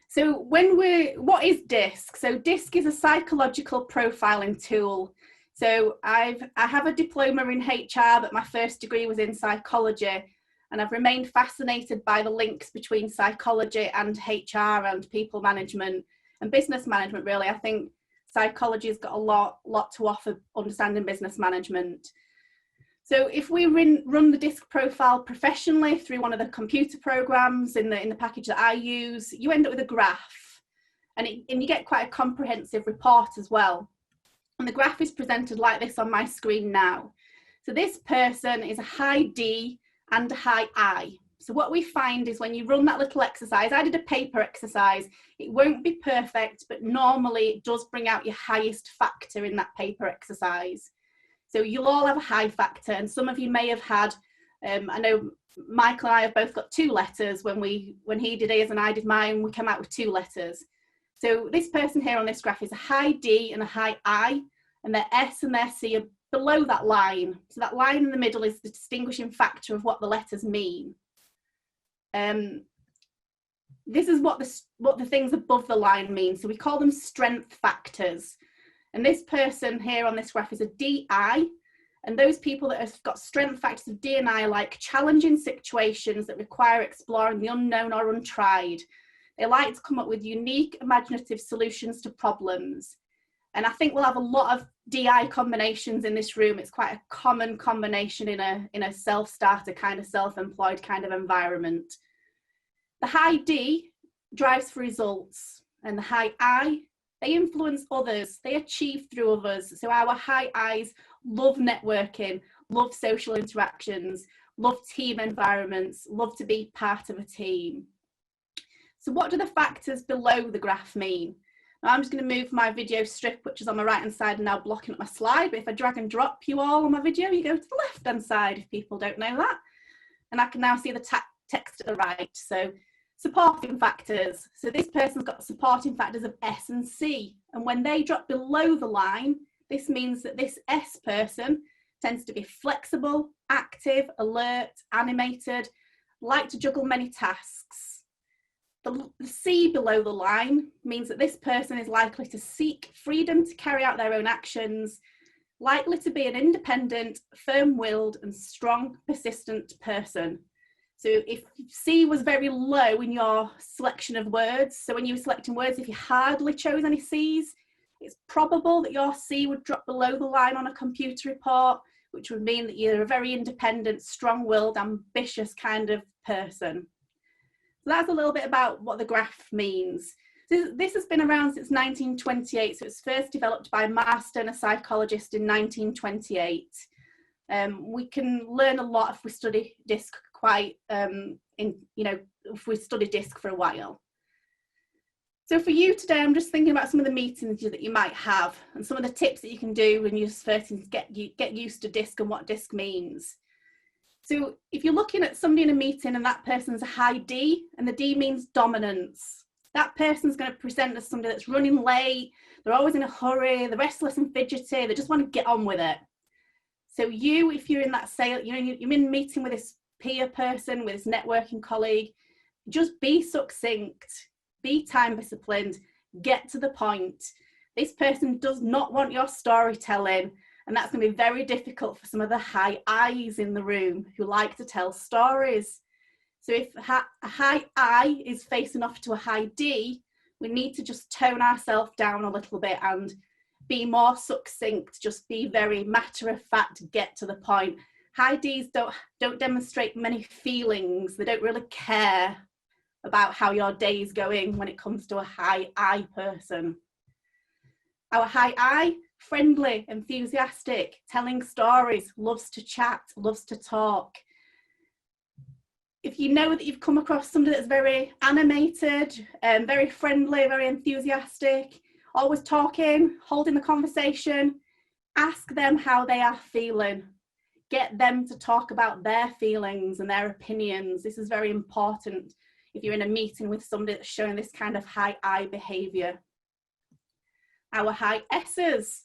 So what is DISC? So DISC is a psychological profiling tool. So I have a diploma in HR, but my first degree was in psychology, and I've remained fascinated by the links between psychology and HR and people management and business management, really. I think psychology has got a lot to offer understanding business management. So if we run the DISC profile professionally through one of the computer programs in the package that I use, you end up with a graph, and you get quite a comprehensive report as well. And the graph is presented like this on my screen now. So this person is a high D and a high I. So what we find is when you run that little exercise, I did a paper exercise, it won't be perfect, but normally it does bring out your highest factor in that paper exercise. So you'll all have a high factor, and some of you may have had, I know Michael and I have both got 2 letters. When he did his and I did mine, we came out with 2 letters. So this person here on this graph is a high D and a high I, and their S and their C are below that line. So that line in the middle is the distinguishing factor of what the letters mean. This is what the things above the line mean. So we call them strength factors. And this person here on this graph is a DI. And those people that have got strength factors of D and I like challenging situations that require exploring the unknown or untried. They like to come up with unique, imaginative solutions to problems. And I think we'll have a lot of DI combinations in this room. It's quite a common combination in a self-starter kind of self-employed kind of environment. The high D drives for results, and the high I, they influence others, they achieve through others. So our high I's love networking, love social interactions, love team environments, love to be part of a team. So what do the factors below the graph mean? Now I'm just going to move my video strip, which is on my right hand side and now blocking up my slide, but if I drag and drop you all on my video, you go to the left hand side if people don't know that. And I can now see the text at the right. So supporting factors. So this person's got supporting factors of S and C. And when they drop below the line, this means that this S person tends to be flexible, active, alert, animated, like to juggle many tasks. The C below the line means that this person is likely to seek freedom to carry out their own actions, likely to be an independent, firm-willed and strong, persistent person. So if C was very low in your selection of words, so when you were selecting words, if you hardly chose any C's, it's probable that your C would drop below the line on a computer report, which would mean that you're a very independent, strong-willed, ambitious kind of person. So that's a little bit about what the graph means. So this has been around since 1928, so it was first developed by Marston, a psychologist, in 1928. We can learn a lot if we study DISC if we study DISC for a while. So for you today, I'm just thinking about some of the meetings that you might have and some of the tips that you can do when you're starting to get used to DISC and what DISC means. So if you're looking at somebody in a meeting and that person's a high D, and the D means dominance, that person's going to present as somebody that's running late, they're always in a hurry, they're restless and fidgety, they just want to get on with it. So you, if you're in that sale, you're in a meeting with this peer person, with this networking colleague, just be succinct, be time disciplined, get to the point. This person does not want your storytelling, and that's going to be very difficult for some of the high I's in the room who like to tell stories. So if a high I is facing off to a high D, we need to just tone ourselves down a little bit and be more succinct, just be very matter of fact, get to the point. High Ds don't demonstrate many feelings. They don't really care about how your day is going when it comes to a high I person. Our high I, friendly, enthusiastic, telling stories, loves to chat, loves to talk. If you know that you've come across somebody that's very animated, very friendly, very enthusiastic, always talking, holding the conversation, ask them how they are feeling. Get them to talk about their feelings and their opinions. This is very important if you're in a meeting with somebody that's showing this kind of high I behaviour. Our high S's.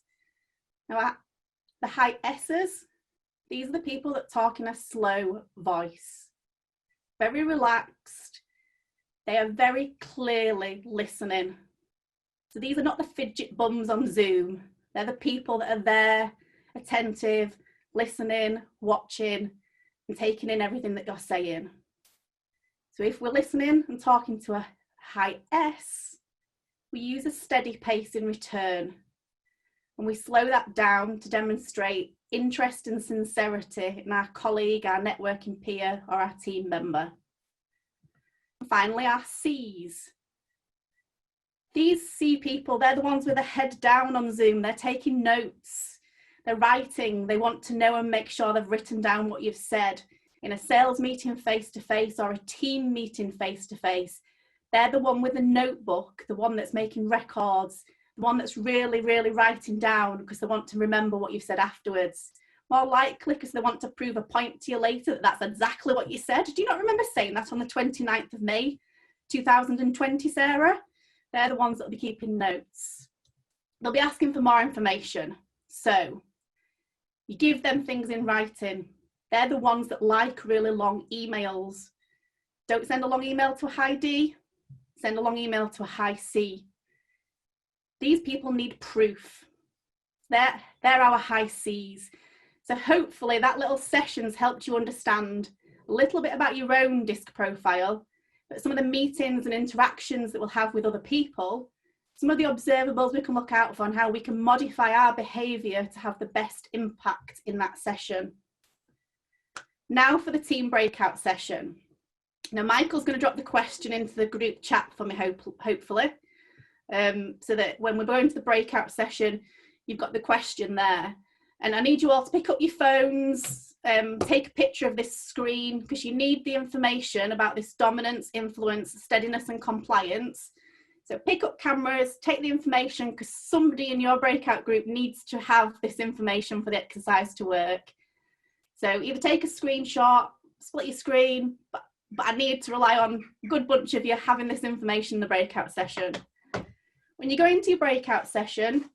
Now, the high S's, these are the people that talk in a slow voice. Very relaxed. They are very clearly listening. So these are not the fidget bums on Zoom. They're the people that are there, attentive, listening, watching, and taking in everything that you're saying. So if we're listening and talking to a high S, we use a steady pace in return. And we slow that down to demonstrate interest and sincerity in our colleague, our networking peer, or our team member. And finally, our C's. These C people, they're the ones with their head down on Zoom. They're taking notes, they're writing, they want to know and make sure they've written down what you've said. In a sales meeting face-to-face or a team meeting face-to-face, they're the one with the notebook, the one that's making records, the one that's really, really writing down because they want to remember what you've said afterwards. More likely because they want to prove a point to you later that that's exactly what you said. Do you not remember saying that on the 29th of May, 2020, Sarah? They're the ones that will be keeping notes. They'll be asking for more information. So you give them things in writing. They're the ones that like really long emails. Don't send a long email to a high D, send a long email to a high C. These people need proof. They're our high Cs. So hopefully that little session's helped you understand a little bit about your own DISC profile, but some of the meetings and interactions that we'll have with other people, some of the observables we can look out for and how we can modify our behaviour to have the best impact in that session. Now for the team breakout session. Now Michael's going to drop the question into the group chat for me, hopefully, so that when we're going to the breakout session, you've got the question there. And I need you all to pick up your phones, take a picture of this screen because you need the information about this dominance, influence, steadiness and compliance. So pick up cameras, take the information because somebody in your breakout group needs to have this information for the exercise to work. So either take a screenshot, split your screen, but I need to rely on a good bunch of you having this information in the breakout session. When you go into your breakout session,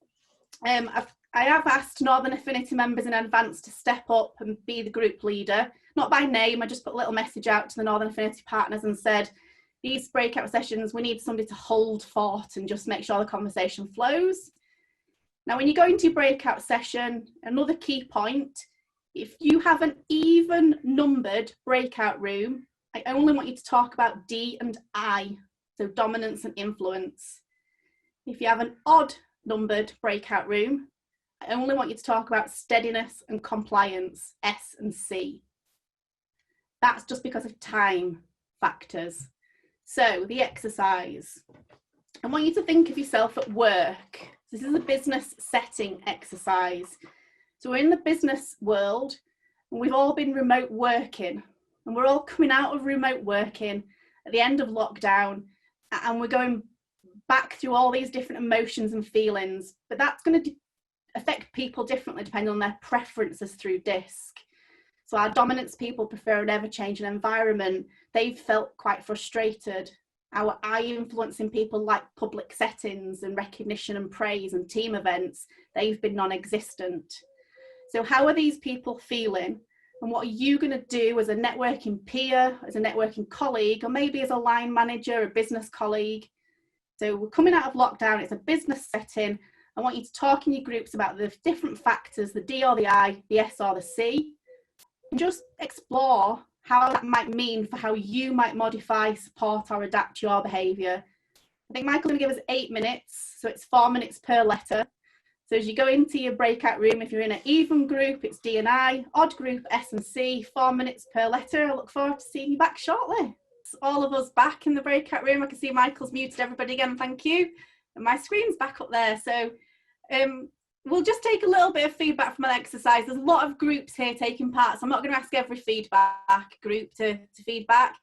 I have asked Northern Affinity members in advance to step up and be the group leader. Not by name, I just put a little message out to the Northern Affinity partners and said, these breakout sessions, we need somebody to hold fort and just make sure the conversation flows. Now, when you go into your breakout session, another key point, if you have an even numbered breakout room, I only want you to talk about D and I, so dominance and influence. If you have an odd numbered breakout room, I only want you to talk about steadiness and compliance, S and C. That's just because of time factors. So the exercise, I want you to think of yourself at work. This is a business setting exercise. So we're in the business world and we've all been remote working, and we're all coming out of remote working at the end of lockdown, and we're going back through all these different emotions and feelings, but that's going to affect people differently depending on their preferences through DISC. So our dominance people prefer an ever-changing environment. They've felt quite frustrated. Our I influencing people like public settings and recognition and praise and team events, they've been non-existent. So how are these people feeling? And what are you going to do as a networking peer, as a networking colleague, or maybe as a line manager, a business colleague? So we're coming out of lockdown, it's a business setting. I want you to talk in your groups about the different factors, the D or the I, the S or the C, and just explore how that might mean for how you might modify, support or adapt your behaviour. I think Michael's going to give us 8 minutes, so it's 4 minutes per letter. So as you go into your breakout room, if you're in an even group, it's D and I, odd group, S and C, 4 minutes per letter. I look forward to seeing you back shortly. It's all of us back in the breakout room. I can see Michael's muted everybody again, thank you. And my screen's back up there. So we'll just take a little bit of feedback from an exercise. There's a lot of groups here taking part, so I'm not going to ask every feedback group to feedback.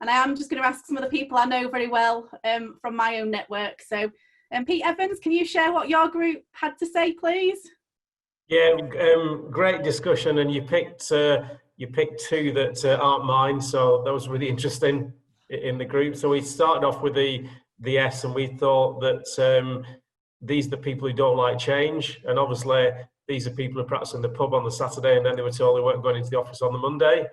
And I am just going to ask some of the people I know very well from my own network. So Pete Evans, can you share what your group had to say, please? Yeah, great discussion, and you picked two that aren't mine, so that was really interesting in the group. So we started off with the S, and we thought that these are the people who don't like change, and obviously these are people who practice in the pub on the Saturday, and then they were told they weren't going into the office on the Monday.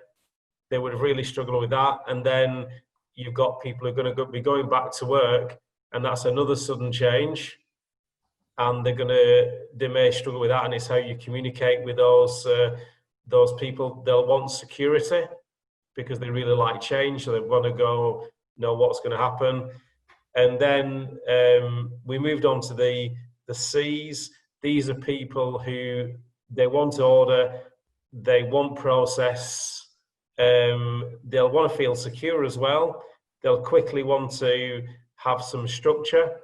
They would have really struggled with that. And then you've got people who are going to be going back to work, and that's another sudden change, and they may struggle with that. And it's how you communicate with those people. They'll want security because they really like change, so they want to know what's going to happen. And then we moved on to the C's. These are people who they want order, they want process, they'll want to feel secure as well. They'll quickly want to have some structure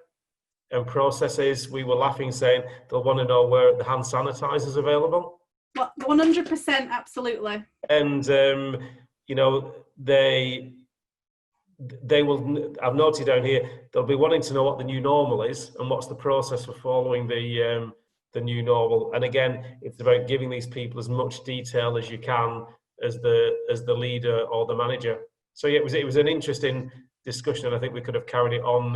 and processes. We were laughing saying they'll want to know where the hand sanitizer is available. Well, 100%, absolutely. And you know, they will, I've noted down here, they'll be wanting to know what the new normal is and what's the process for following the new normal. And again, it's about giving these people as much detail as you can as the leader or the manager. So yeah, it was an interesting discussion, and I think we could have carried it on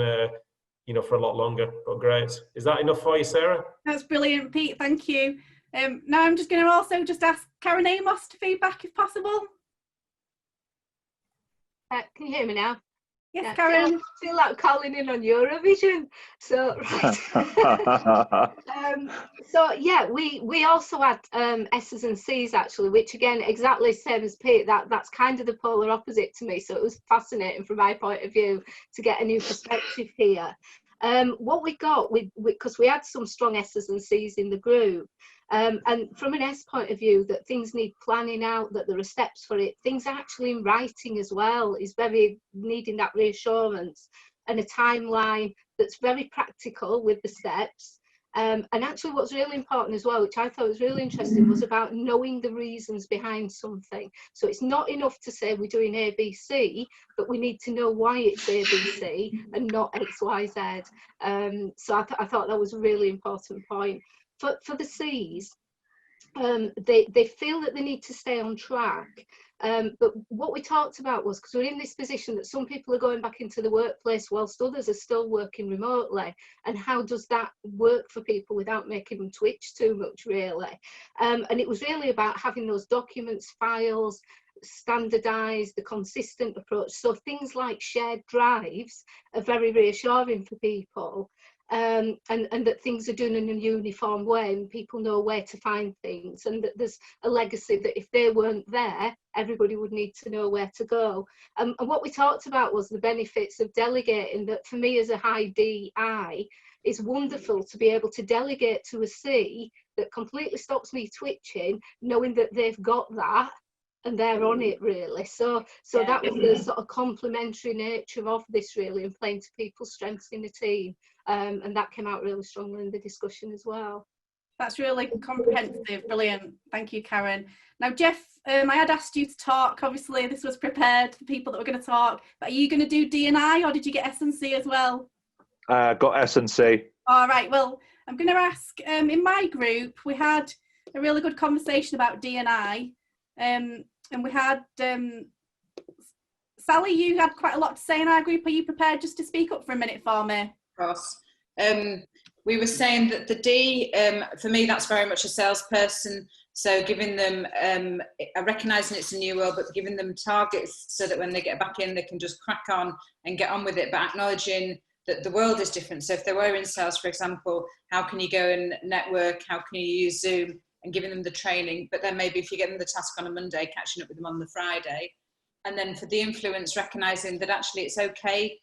for a lot longer, but great. Is that enough for you, Sarah? That's brilliant, Pete, thank you. Now I'm just going to also just ask Karen Amos to feedback if possible. Can you hear me now? Yes, Yeah, Karen. I feel like calling in on Eurovision. So, right. So yeah, we also had S's and C's actually, which again, exactly the same as Pete, that's kind of the polar opposite to me. So it was fascinating from my point of view to get a new perspective here. What we got, because we had some strong S's and C's in the group, and from an S point of view, that things need planning out, that there are steps for it, things actually in writing as well is very needing that reassurance, and a timeline that's very practical with the steps. And actually what's really important as well, which I thought was really interesting, was about knowing the reasons behind something. So it's not enough to say we're doing A, B, C, but we need to know why it's A, B, C and not X, Y, Z. So I thought that was a really important point. For the C's, they feel that they need to stay on track. But what we talked about was, because we're in this position that some people are going back into the workplace whilst others are still working remotely, and how does that work for people without making them twitch too much, really? And it was really about having those documents, files, standardised, the consistent approach. So things like shared drives are very reassuring for people. and that things are done in a uniform way and people know where to find things, and that there's a legacy that if they weren't there, everybody would need to know where to go. And what we talked about was the benefits of delegating, that for me as a high DI, it's wonderful to be able to delegate to a C that completely stops me twitching, knowing that they've got that and they're on it, really. So that was the sort of complementary nature of this, really, and playing to people's strengths in the team. And that came out really strongly in the discussion as well. That's really comprehensive, brilliant. Thank you, Karen. Now, Jeff, I had asked you to talk. Obviously, this was prepared for people that were going to talk. But are you going to do D&I, or did you get S&C as well? Got S&C. All right. Well, I'm going to ask. In my group, we had a really good conversation about D&I, and we had Sally. You had quite a lot to say in our group. Are you prepared just to speak up for a minute for me? Of course. We were saying that the D, for me, that's very much a salesperson. So giving them, recognising it's a new world, but giving them targets so that when they get back in, they can just crack on and get on with it, but acknowledging that the world is different. So if they were in sales, for example, how can you go and network? How can you use Zoom? And giving them the training. But then maybe if you get them the task on a Monday, catching up with them on the Friday. And then for the influence, recognising that actually it's okay.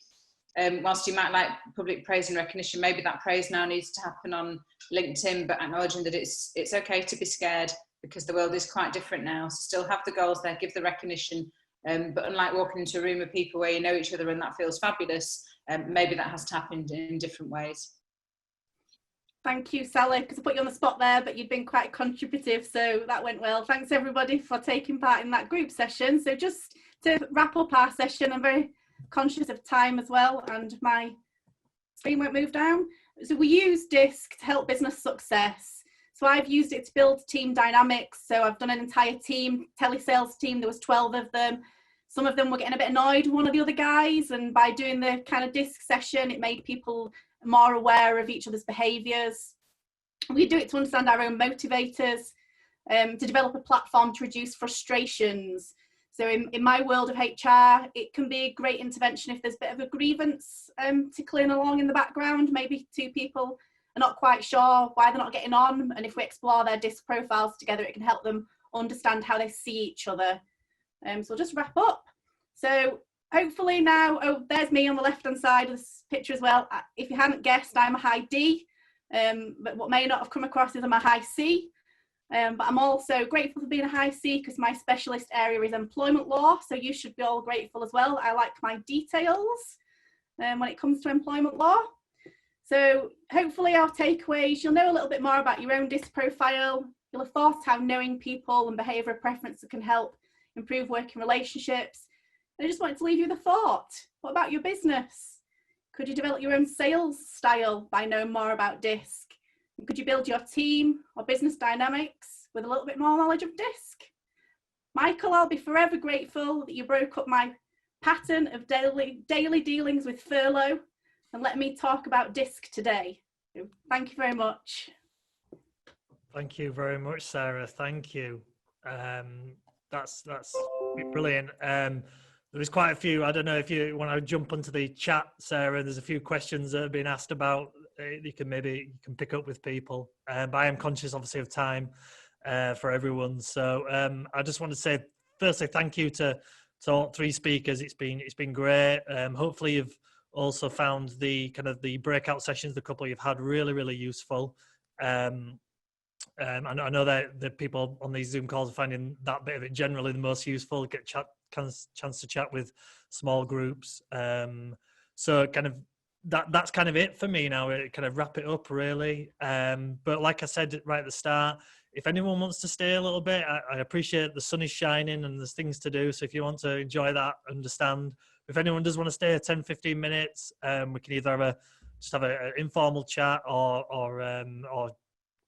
Whilst you might like public praise and recognition, maybe that praise now needs to happen on LinkedIn, but acknowledging that it's okay to be scared because the world is quite different now. So still have the goals there, give the recognition, but unlike walking into a room of people where you know each other and that feels fabulous, maybe that has to happen in different ways. Thank you, Sally, because I put you on the spot there, but you'd been quite contributive, so that went well. Thanks everybody for taking part in that group session. So just to wrap up our session, I'm very conscious of time as well, and my screen won't move down. So we use DISC to help business success. So I've used it to build team dynamics. So I've done an entire team, telesales team, there was 12 of them. Some of them were getting a bit annoyed with one of the other guys, and by doing the kind of DISC session, it made people more aware of each other's behaviours. We do it to understand our own motivators, to develop a platform to reduce frustrations. So in my world of HR, it can be a great intervention if there's a bit of a grievance tickling along in the background. Maybe two people are not quite sure why they're not getting on, and if we explore their DISC profiles together, it can help them understand how they see each other. So we'll just wrap up. So hopefully now, oh, there's me on the left-hand side of this picture as well. If you hadn't guessed, I'm a high D, but what may not have come across is I'm a high C. But I'm also grateful for being a high C because my specialist area is employment law, so you should be all grateful as well. I like my details when it comes to employment law. So hopefully our takeaways, you'll know a little bit more about your own DISC profile. You'll have thought how knowing people and behavioural preferences can help improve working relationships. I just wanted to leave you with a thought. What about your business? Could you develop your own sales style by knowing more about DISC? Could you build your team or business dynamics with a little bit more knowledge of DISC? Michael, I'll be forever grateful that you broke up my pattern of daily dealings with furlough and let me talk about DISC today. So thank you very much. Thank you very much, Sarah. Thank you. That's brilliant. There was quite a few. I don't know if you want to jump onto the chat, Sarah. There's a few questions that have been asked about. You can pick up with people. But I am conscious, obviously, of time for everyone. So I just want to say, firstly, thank you to all three speakers. It's been great. Hopefully, you've also found the kind of the breakout sessions, the couple you've had, really, really useful. I know that the people on these Zoom calls are finding that bit of it generally the most useful. Get chance to chat with small groups. So kind of that's kind of it for me now. It kind of wrap it up really. But like I said right at the start, if anyone wants to stay a little bit, I appreciate the sun is shining and there's things to do. So if you want to enjoy that, understand. If anyone does want to stay 10-15 minutes, we can either have an informal chat or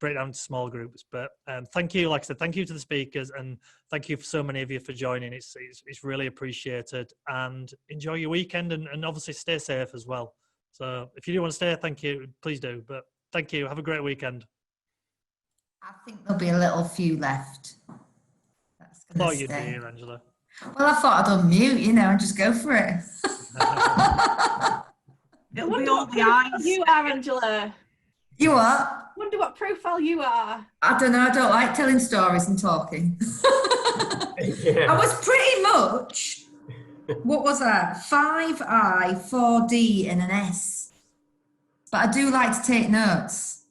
break down to small groups. But thank you, like I said, thank you to the speakers, and thank you for so many of you for joining. It's really appreciated, and enjoy your weekend, and obviously stay safe as well. So if you do want to stay, thank you, please do. But thank you, have a great weekend. I think there'll be a little few left. That's I thought you'd be here, Angela. Well, I thought I'd unmute, and just go for it. I It'll wonder be all what the profile eyes. you are, Angela. You what? Wonder what profile you are. I don't know. I don't like telling stories and talking. Yeah. I was pretty much, what was that? 5I, 4D, and an S. But I do like to take notes,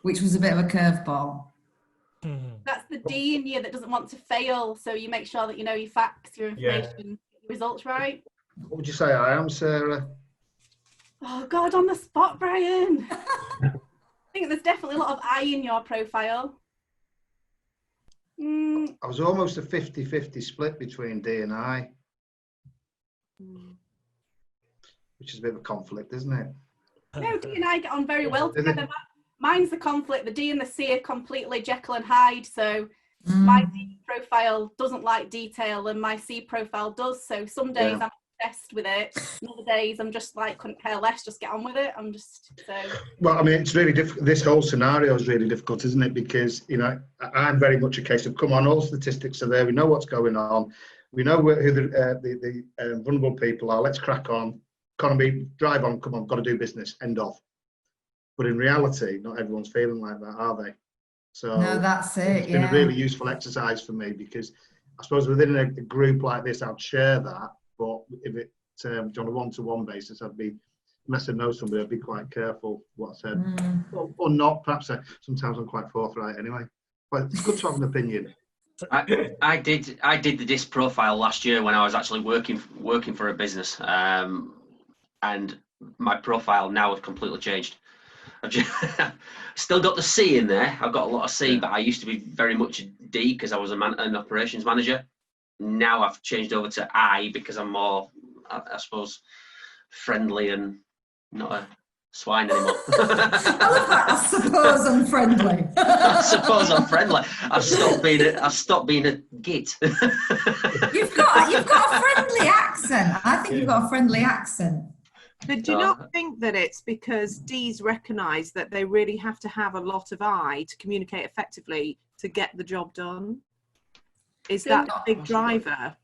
which was a bit of a curveball. That's the D in you that doesn't want to fail. So you make sure that you know your facts, your information, your results right. What would you say I am, Sarah? Oh God, on the spot, Brian. I think there's definitely a lot of I in your profile. I was almost a 50-50 split between D and I. Which is a bit of a conflict, isn't it? No, D and I get on very well together. Mine's the conflict. The D and the C are completely Jekyll and Hyde. So my D profile doesn't like detail and my C profile does. So some days I'm obsessed with it. And other days I'm just like, couldn't care less, just get on with it. I'm just so. Well, I mean, it's really difficult. This whole scenario is really difficult, isn't it? Because, you know, I'm very much a case of, come on, all statistics are there. We know what's going on. We know who the vulnerable people are. Let's crack on. Economy, drive on, come on, got to do business, end of. But in reality, not everyone's feeling like that, are they? So No, that's it. It's been a really useful exercise for me, because I suppose within a group like this, I'd share that. But if it's on a one-to-one basis, I'd be, unless I know somebody, I'd be quite careful what I said. Or not, perhaps sometimes I'm quite forthright anyway. But it's good to have an opinion. I did the DISC profile last year when I was actually working for a business, and my profile now has completely changed. I've just still got the C in there. I've got a lot of C, but I used to be very much a D because I was an operations manager. Now I've changed over to I because I'm more, I suppose, friendly and not a swine anymore. I love that. I suppose I'm friendly. I suppose I'm friendly. I've stopped being a git. You've got a friendly accent. I think you've got a friendly accent. But do you not think that it's because D's recognise that they really have to have a lot of I to communicate effectively to get the job done? Is that a big driver?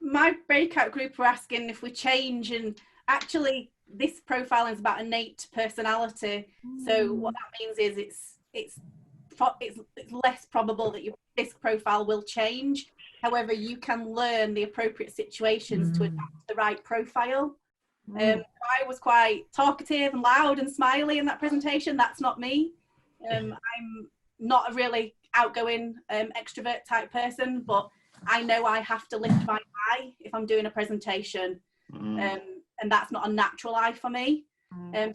My breakout group were asking if we change, and actually this profiling is about innate personality. So what that means is it's less probable that your DISC profile will change. However, you can learn the appropriate situations to adapt the right profile. I was quite talkative and loud and smiley in that presentation. That's not me. I'm not a really outgoing extrovert type person, but I know I have to lift my eye if I'm doing a presentation, and that's not a natural eye for me. And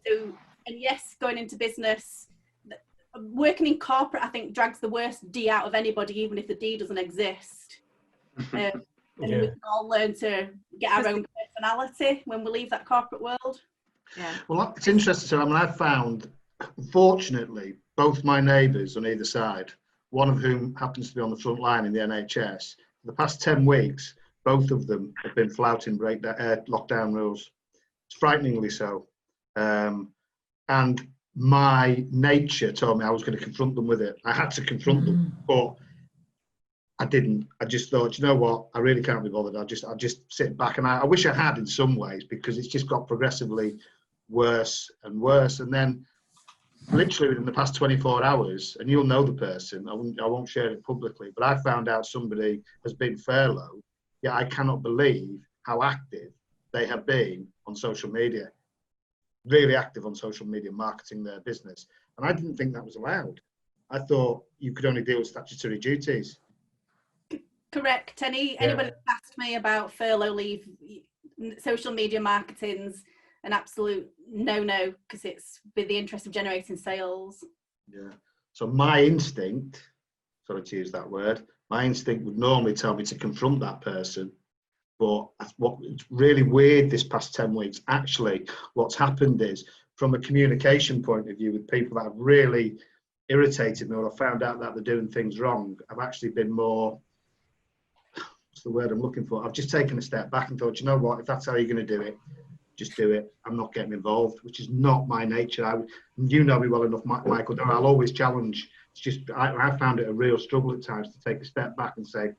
yes, going into business, working in corporate, I think drags the worst D out of anybody, even if the D doesn't exist. And we can all learn to get our own personality when we leave that corporate world. Well, it's interesting. So, I mean, I've found, unfortunately, both my neighbours on either side, one of whom happens to be on the front line in the NHS, for the past 10 weeks, both of them have been flouting lockdown rules. It's frighteningly so. And my nature told me I was going to confront them with it. I had to confront them, but I didn't. I just thought, you know what, I really can't be bothered. I'll just sit back, and I wish I had in some ways, because it's just got progressively worse and worse. And then literally within the past 24 hours, and you'll know the person, I won't share it publicly, but I found out somebody has been furloughed. Yeah, I cannot believe how active they have been on social media, really active on social media, marketing their business. And I didn't think that was allowed. I thought you could only deal with statutory duties. Correct. Anybody that's asked me about furlough leave, social media marketing's an absolute no-no, because it's with the interest of generating sales. Yeah. So my instinct, sorry to use that word, my instinct would normally tell me to confront that person. But what's really weird this past 10 weeks, actually, what's happened is, from a communication point of view, with people that have really irritated me, or I found out that they're doing things wrong, I've actually been more, what's the word I'm looking for? I've just taken a step back and thought, you know what, if that's how you're going to do it, just do it. I'm not getting involved, which is not my nature. You know me well enough, Michael, I'll always challenge. It's just, I found it a real struggle at times to take a step back and say,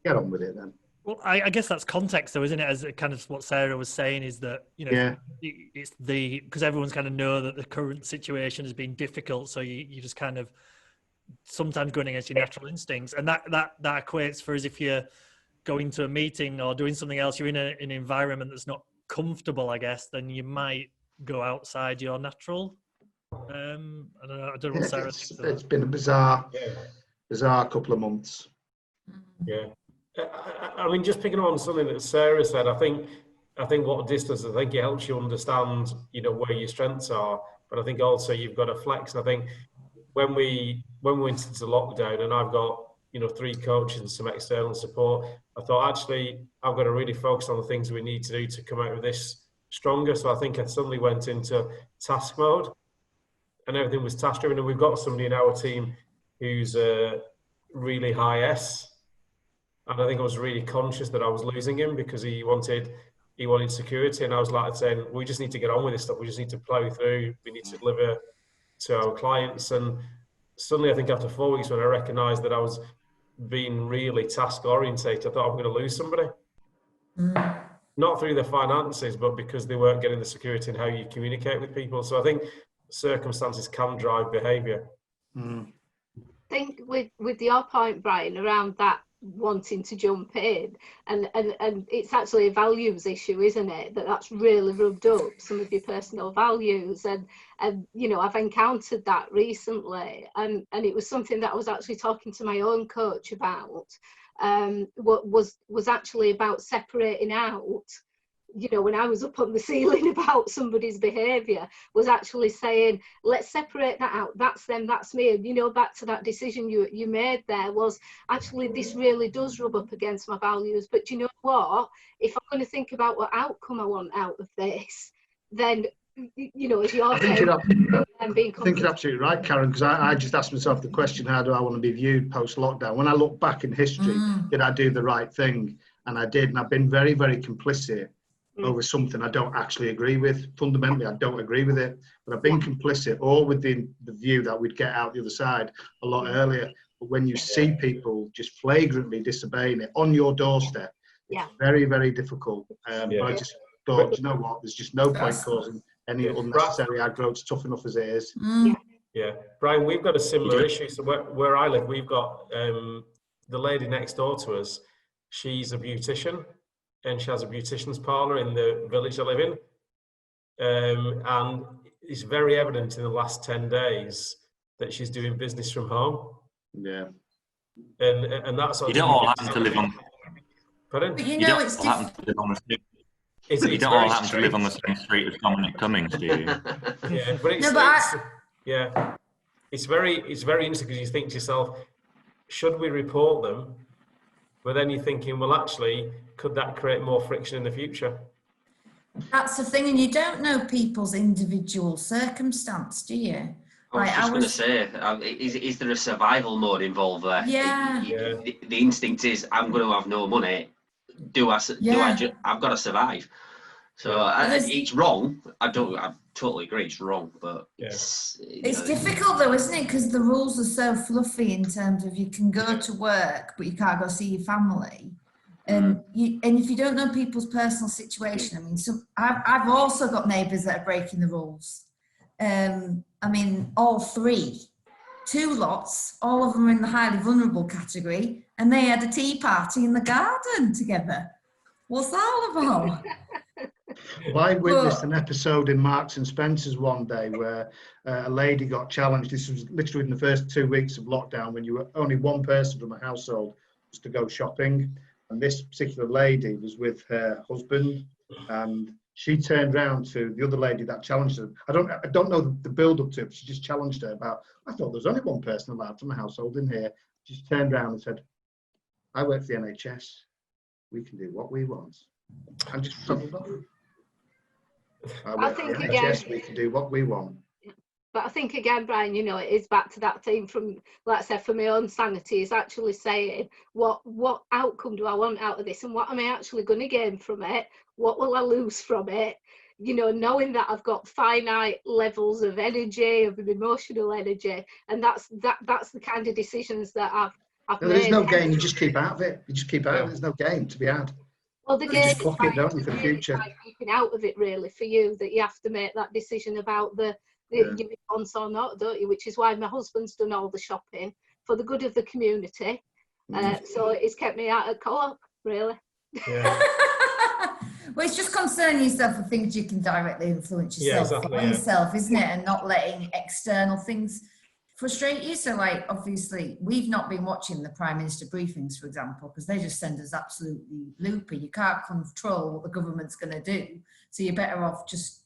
get on with it then. Well, I guess that's context, though, isn't it? As kind of what Sarah was saying is that, you know, Yeah. it's because everyone's kind of know that the current situation has been difficult, so you just kind of sometimes going against your natural instincts, and that equates for as if you're going to a meeting or doing something else, you're in an environment that's not comfortable, I guess, then you might go outside your natural. I don't know what Sarah thinks of that. It's been a bizarre couple of months. Yeah. I mean, just picking on something that Sarah said, I think what this does, I think it helps you understand, you know, where your strengths are, but I think also you've got to flex. And I think when we went into lockdown, and I've got, you know, 3 coaches and some external support, I thought actually I've got to really focus on the things we need to do to come out of this stronger. So I think I suddenly went into task mode, and everything was task driven. And we've got somebody in our team who's really high S. And I think I was really conscious that I was losing him because he wanted security. And I was like saying, we just need to get on with this stuff. We just need to plow through. We need to deliver to our clients. And suddenly I think after 4 weeks, when I recognized that I was being really task orientated, I thought I'm going to lose somebody. Not through the finances, but because they weren't getting the security in how you communicate with people. So I think circumstances can drive behavior. I think with your point, Brian, around that wanting to jump in, and it's actually a values issue, isn't it? That's really rubbed up some of your personal values, and you know, I've encountered that recently, and it was something that I was actually talking to my own coach about. What was actually about separating out, you know, when I was up on the ceiling about somebody's behaviour, was actually saying, let's separate that out. That's them, that's me. And, you know, back to that decision you made there, was actually this really does rub up against my values. But you know what? If I'm going to think about what outcome I want out of this, then, you know, as you're saying, I think you're absolutely right, Karen, because I just asked myself the question, how do I want to be viewed post-lockdown? When I look back in history, did I do the right thing? And I did, and I've been very, very complicit over something I don't actually agree with. Fundamentally, I don't agree with it, but I've been complicit, all with the view that we'd get out the other side a lot earlier. But when you see people just flagrantly disobeying it on your doorstep, it's very, very difficult. But I just thought, you know what, there's just no point causing any unnecessary aggro. It's tough enough as it is. Yeah, Brian, we've got a similar issue. So where I live, we've got the lady next door to us. She's a beautician, and she has a beautician's parlour in the village I live in. And it's very evident in the last 10 days that she's doing business from home. Yeah. And that's... You don't all happen to live on... Pardon? But you know, it's different. You don't all happen to live on the same street as Dominic Cummings, do you? Yeah, but it's very interesting, because you think to yourself, should we report them? But then you're thinking, well, actually, could that create more friction in the future? That's the thing, and you don't know people's individual circumstance, do you? I was just going to say, is there a survival mode involved there? Yeah. The instinct is, I'm going to have no money. I've got to survive. So it's wrong. I totally agree. It's wrong, but it's difficult though, isn't it? Because the rules are so fluffy in terms of you can go to work, but you can't go see your family. And if you don't know people's personal situation, I mean, I've also got neighbours that are breaking the rules. I mean, all 3, 2 lots, all of them are in the highly vulnerable category, and they had a tea party in the garden together. What's that all about? Well, I witnessed an episode in Marks and Spencer's one day where a lady got challenged. This was literally in the first 2 weeks of lockdown, when you were only one person from a household was to go shopping. And this particular lady was with her husband, and she turned round to the other lady that challenged her. I don't know the build up to it, but she just challenged her about, I thought there was only one person allowed from a household in here. She just turned around and said, I work for the NHS. We can do what we want. And just settled off. I think the NHS, we can do what we want. But I think again, Brian, you know, it is back to that thing from, like I said, for my own sanity, is actually saying what outcome do I want out of this, and what am I actually going to gain from it? What will I lose from it? You know, knowing that I've got finite levels of energy, of emotional energy, and that's the kind of decisions that There's no gain. You just keep out of it. You just keep out of it. There's no gain to be had. Well, the You game just clock it, don't you, for the future? by keeping out of it, really, for you, that you have to make that decision about the your response or not, don't you? Which is why my husband's done all the shopping for the good of the community. So it's kept me out of Co-op, really. Yeah. Well, it's just concerning yourself with things you can directly influence yourself, yourself, isn't it? And not letting external things frustrate you. So, like, obviously, we've not been watching the Prime Minister briefings, for example, because they just send us absolutely loopy. You can't control what the government's going to do. So you're better off just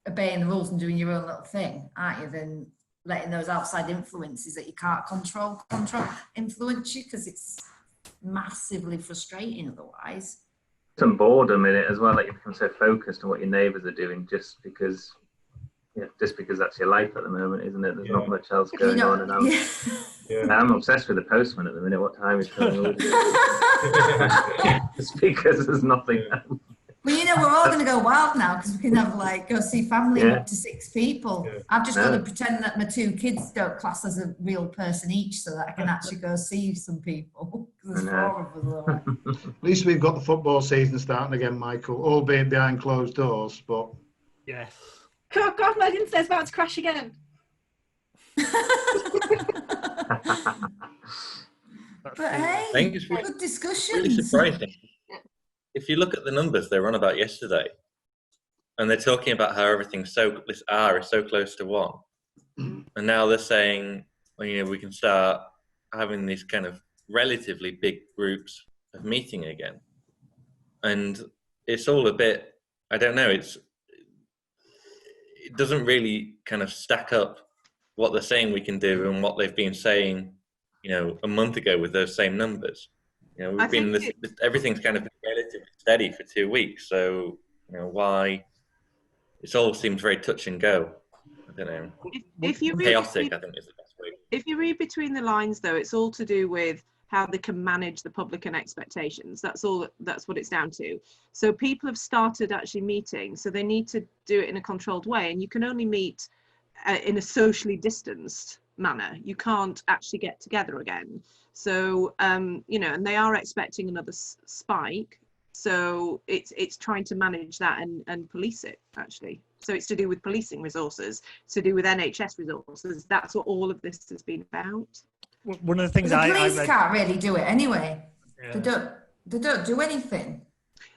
obeying the rules and doing your own little thing, aren't you, than letting those outside influences that you can't control influence you, because it's massively frustrating otherwise. Some boredom in it as well, like you become so focused on what your neighbours are doing just because that's your life at the moment, isn't it? There's not much else going on, and I'm obsessed with the postman at the minute. What time is coming? Just because there's nothing else. Well, you know, we're all going to go wild now because we can have, like, go see family up to 6 people. I've just got to pretend that my 2 kids don't class as a real person each, so that I can actually go see some people. There's 4 of us, all right. At least we've got the football season starting again, Michael, albeit behind closed doors, but... Yes. God, my internet's about to crash again. But hey, I think it's good discussion. really surprising. If you look at the numbers they were on about yesterday, and they're talking about how this R is so close to 1, and now they're saying, well, you know, we can start having these kind of relatively big groups of meeting again, and it's all a bit, I don't know, it doesn't really kind of stack up what they're saying we can do and what they've been saying, you know, a month ago with those same numbers. You know, we've been everything's kind of been relatively steady for 2 weeks, so you know why it all seems very touch and go. I don't know. If you chaotic, I think is the best way. If you read between the lines, though, it's all to do with how they can manage the public and expectations. That's all. That's what it's down to. So people have started actually meeting, so they need to do it in a controlled way, and you can only meet in a socially distanced manner. You can't actually get together again. So you know, and they are expecting another spike. So it's trying to manage that and police it, actually. So it's to do with policing resources, it's to do with NHS resources. That's what all of this has been about. One of the things the police can't really do it anyway. They don't do anything.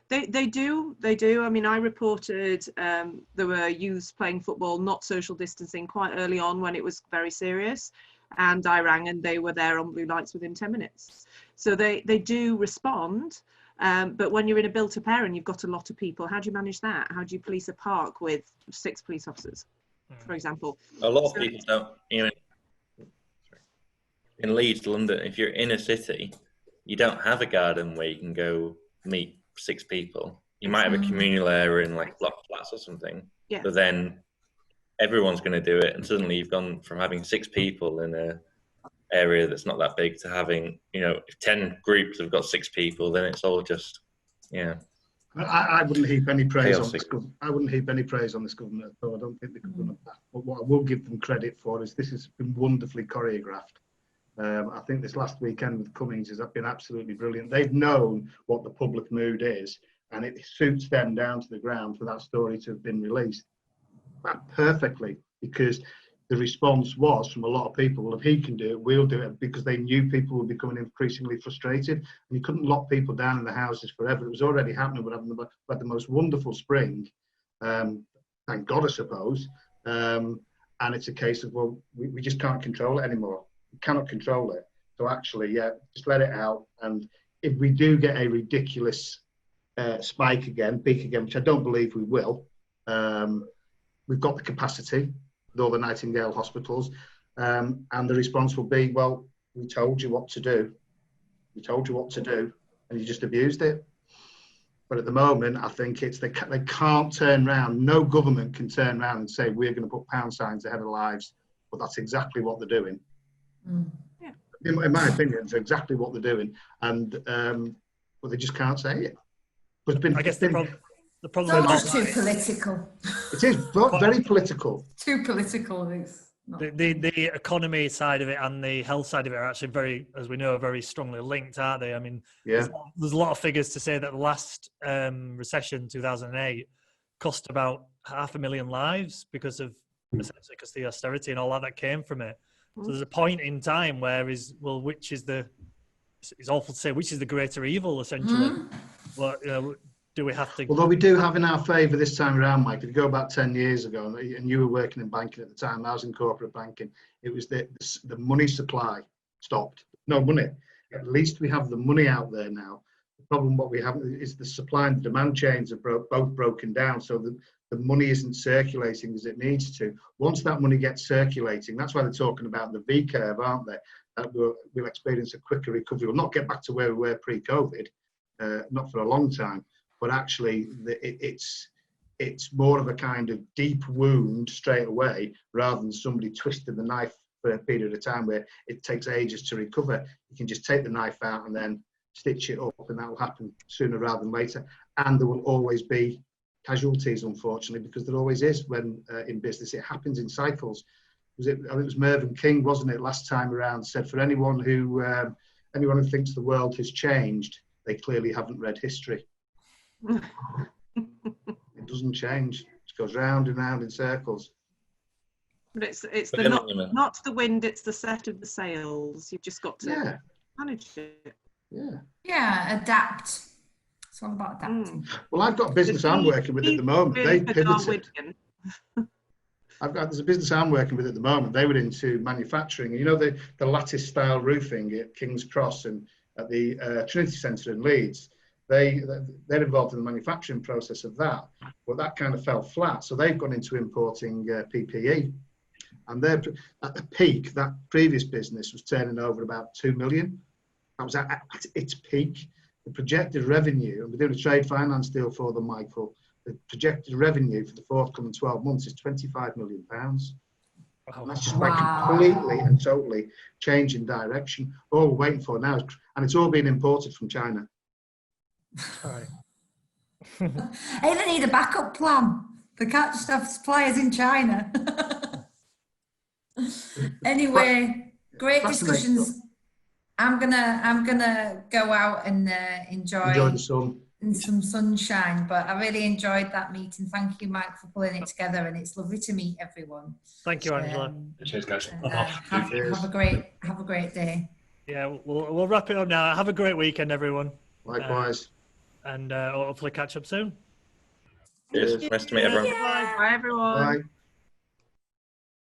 They do. I mean, I reported there were youths playing football, not social distancing, quite early on when it was very serious. And I rang and they were there on blue lights within 10 minutes. So they do respond. But when you're in a built-up area and you've got a lot of people, how do you manage that? How do you police a park with 6 police officers, for example? A lot of people don't, you know, in Leeds, London, if you're in a city, you don't have a garden where you can go meet 6 people. You might have a communal area in like block flats or something, but then everyone's going to do it, and suddenly you've gone from having 6 people in a area that's not that big to having, you know, if 10 groups have got 6 people, then it's all just, I wouldn't heap any praise on this government. I wouldn't heap any praise on this government at all. I don't think they could run up that. But what I will give them credit for is this has been wonderfully choreographed. I think this last weekend with Cummings has been absolutely brilliant. They've known what the public mood is, and it suits them down to the ground for that story to have been released perfectly, because the response was from a lot of people, well, if he can do it, we'll do it, because they knew people were becoming increasingly frustrated, and you couldn't lock people down in the houses forever. It was already happening. We had the most wonderful spring, thank God, I suppose, and it's a case of, well, we just can't control it anymore. We cannot control it. So actually, just let it out, and if we do get a ridiculous spike again, peak again, which I don't believe we will, we've got the capacity with all the Nightingale hospitals, and the response will be, well, we told you what to do. We told you what to do, and you just abused it. But at the moment, I think it's they can't turn around. No government can turn around and say, we're going to put pound signs ahead of lives. But that's exactly what they're doing. In my opinion, it's exactly what they're doing. And but they just can't say it. But it's been, I guess the problem it's just too political. It is very political. Too political, it is. The economy side of it and the health side of it are actually very, as we know, very strongly linked, aren't they? I mean, there's a lot of figures to say that the last recession, 2008, cost about 500,000 lives because of essentially because the austerity and all that came from it. So there's a point in time where it's awful to say, which is the greater evil, essentially. But do we have to? Although we do have in our favour this time around, Mike, if you go back 10 years ago, and you were working in banking at the time, I was in corporate banking, it was the money supply stopped. No money. At least we have the money out there now. The problem what we have is the supply and demand chains are both broken down, so the money isn't circulating as it needs to. Once that money gets circulating, that's why they're talking about the V curve, aren't they? That we'll experience a quicker recovery. We'll not get back to where we were pre-COVID, not for a long time. But actually, it's more of a kind of deep wound straight away, rather than somebody twisting the knife for a period of time where it takes ages to recover. You can just take the knife out and then stitch it up, and that will happen sooner rather than later. And there will always be casualties, unfortunately, because there always is when in business. It happens in cycles. I think it was Mervyn King, wasn't it, last time around, said for anyone who thinks the world has changed, they clearly haven't read history. It doesn't change. It goes round and round in circles. But it's not the wind, it's the set of the sails. You've just got to manage it. Yeah, adapt. It's all about adapting. Well, I've got a business I'm working with at the moment. They've pivoted. There's a business I'm working with at the moment. They were into manufacturing. You know, the lattice style roofing at King's Cross and at the Trinity Centre in Leeds. They're involved in the manufacturing process of that, but that kind of fell flat. So they've gone into importing PPE, and they're at the peak. That previous business was turning over about 2 million. That was at its peak. The projected revenue, and we're doing a trade finance deal for them, Michael. The projected revenue for the forthcoming 12 months is £25 million. And that's just by completely and totally changing direction. All we're waiting for now, and it's all being imported from China. Hey, they need a backup plan. They can't just have suppliers in China. Anyway, great discussions. I'm gonna go out and enjoy the sun and some sunshine. But I really enjoyed that meeting. Thank you, Mike, for pulling it together, and it's lovely to meet everyone. Thank you, Angela. Cheers, guys. Have a great day. Yeah, we'll wrap it up now. Have a great weekend, everyone. Likewise. And hopefully catch up soon. Cheers. Nice to meet everyone. Bye, everyone. Bye.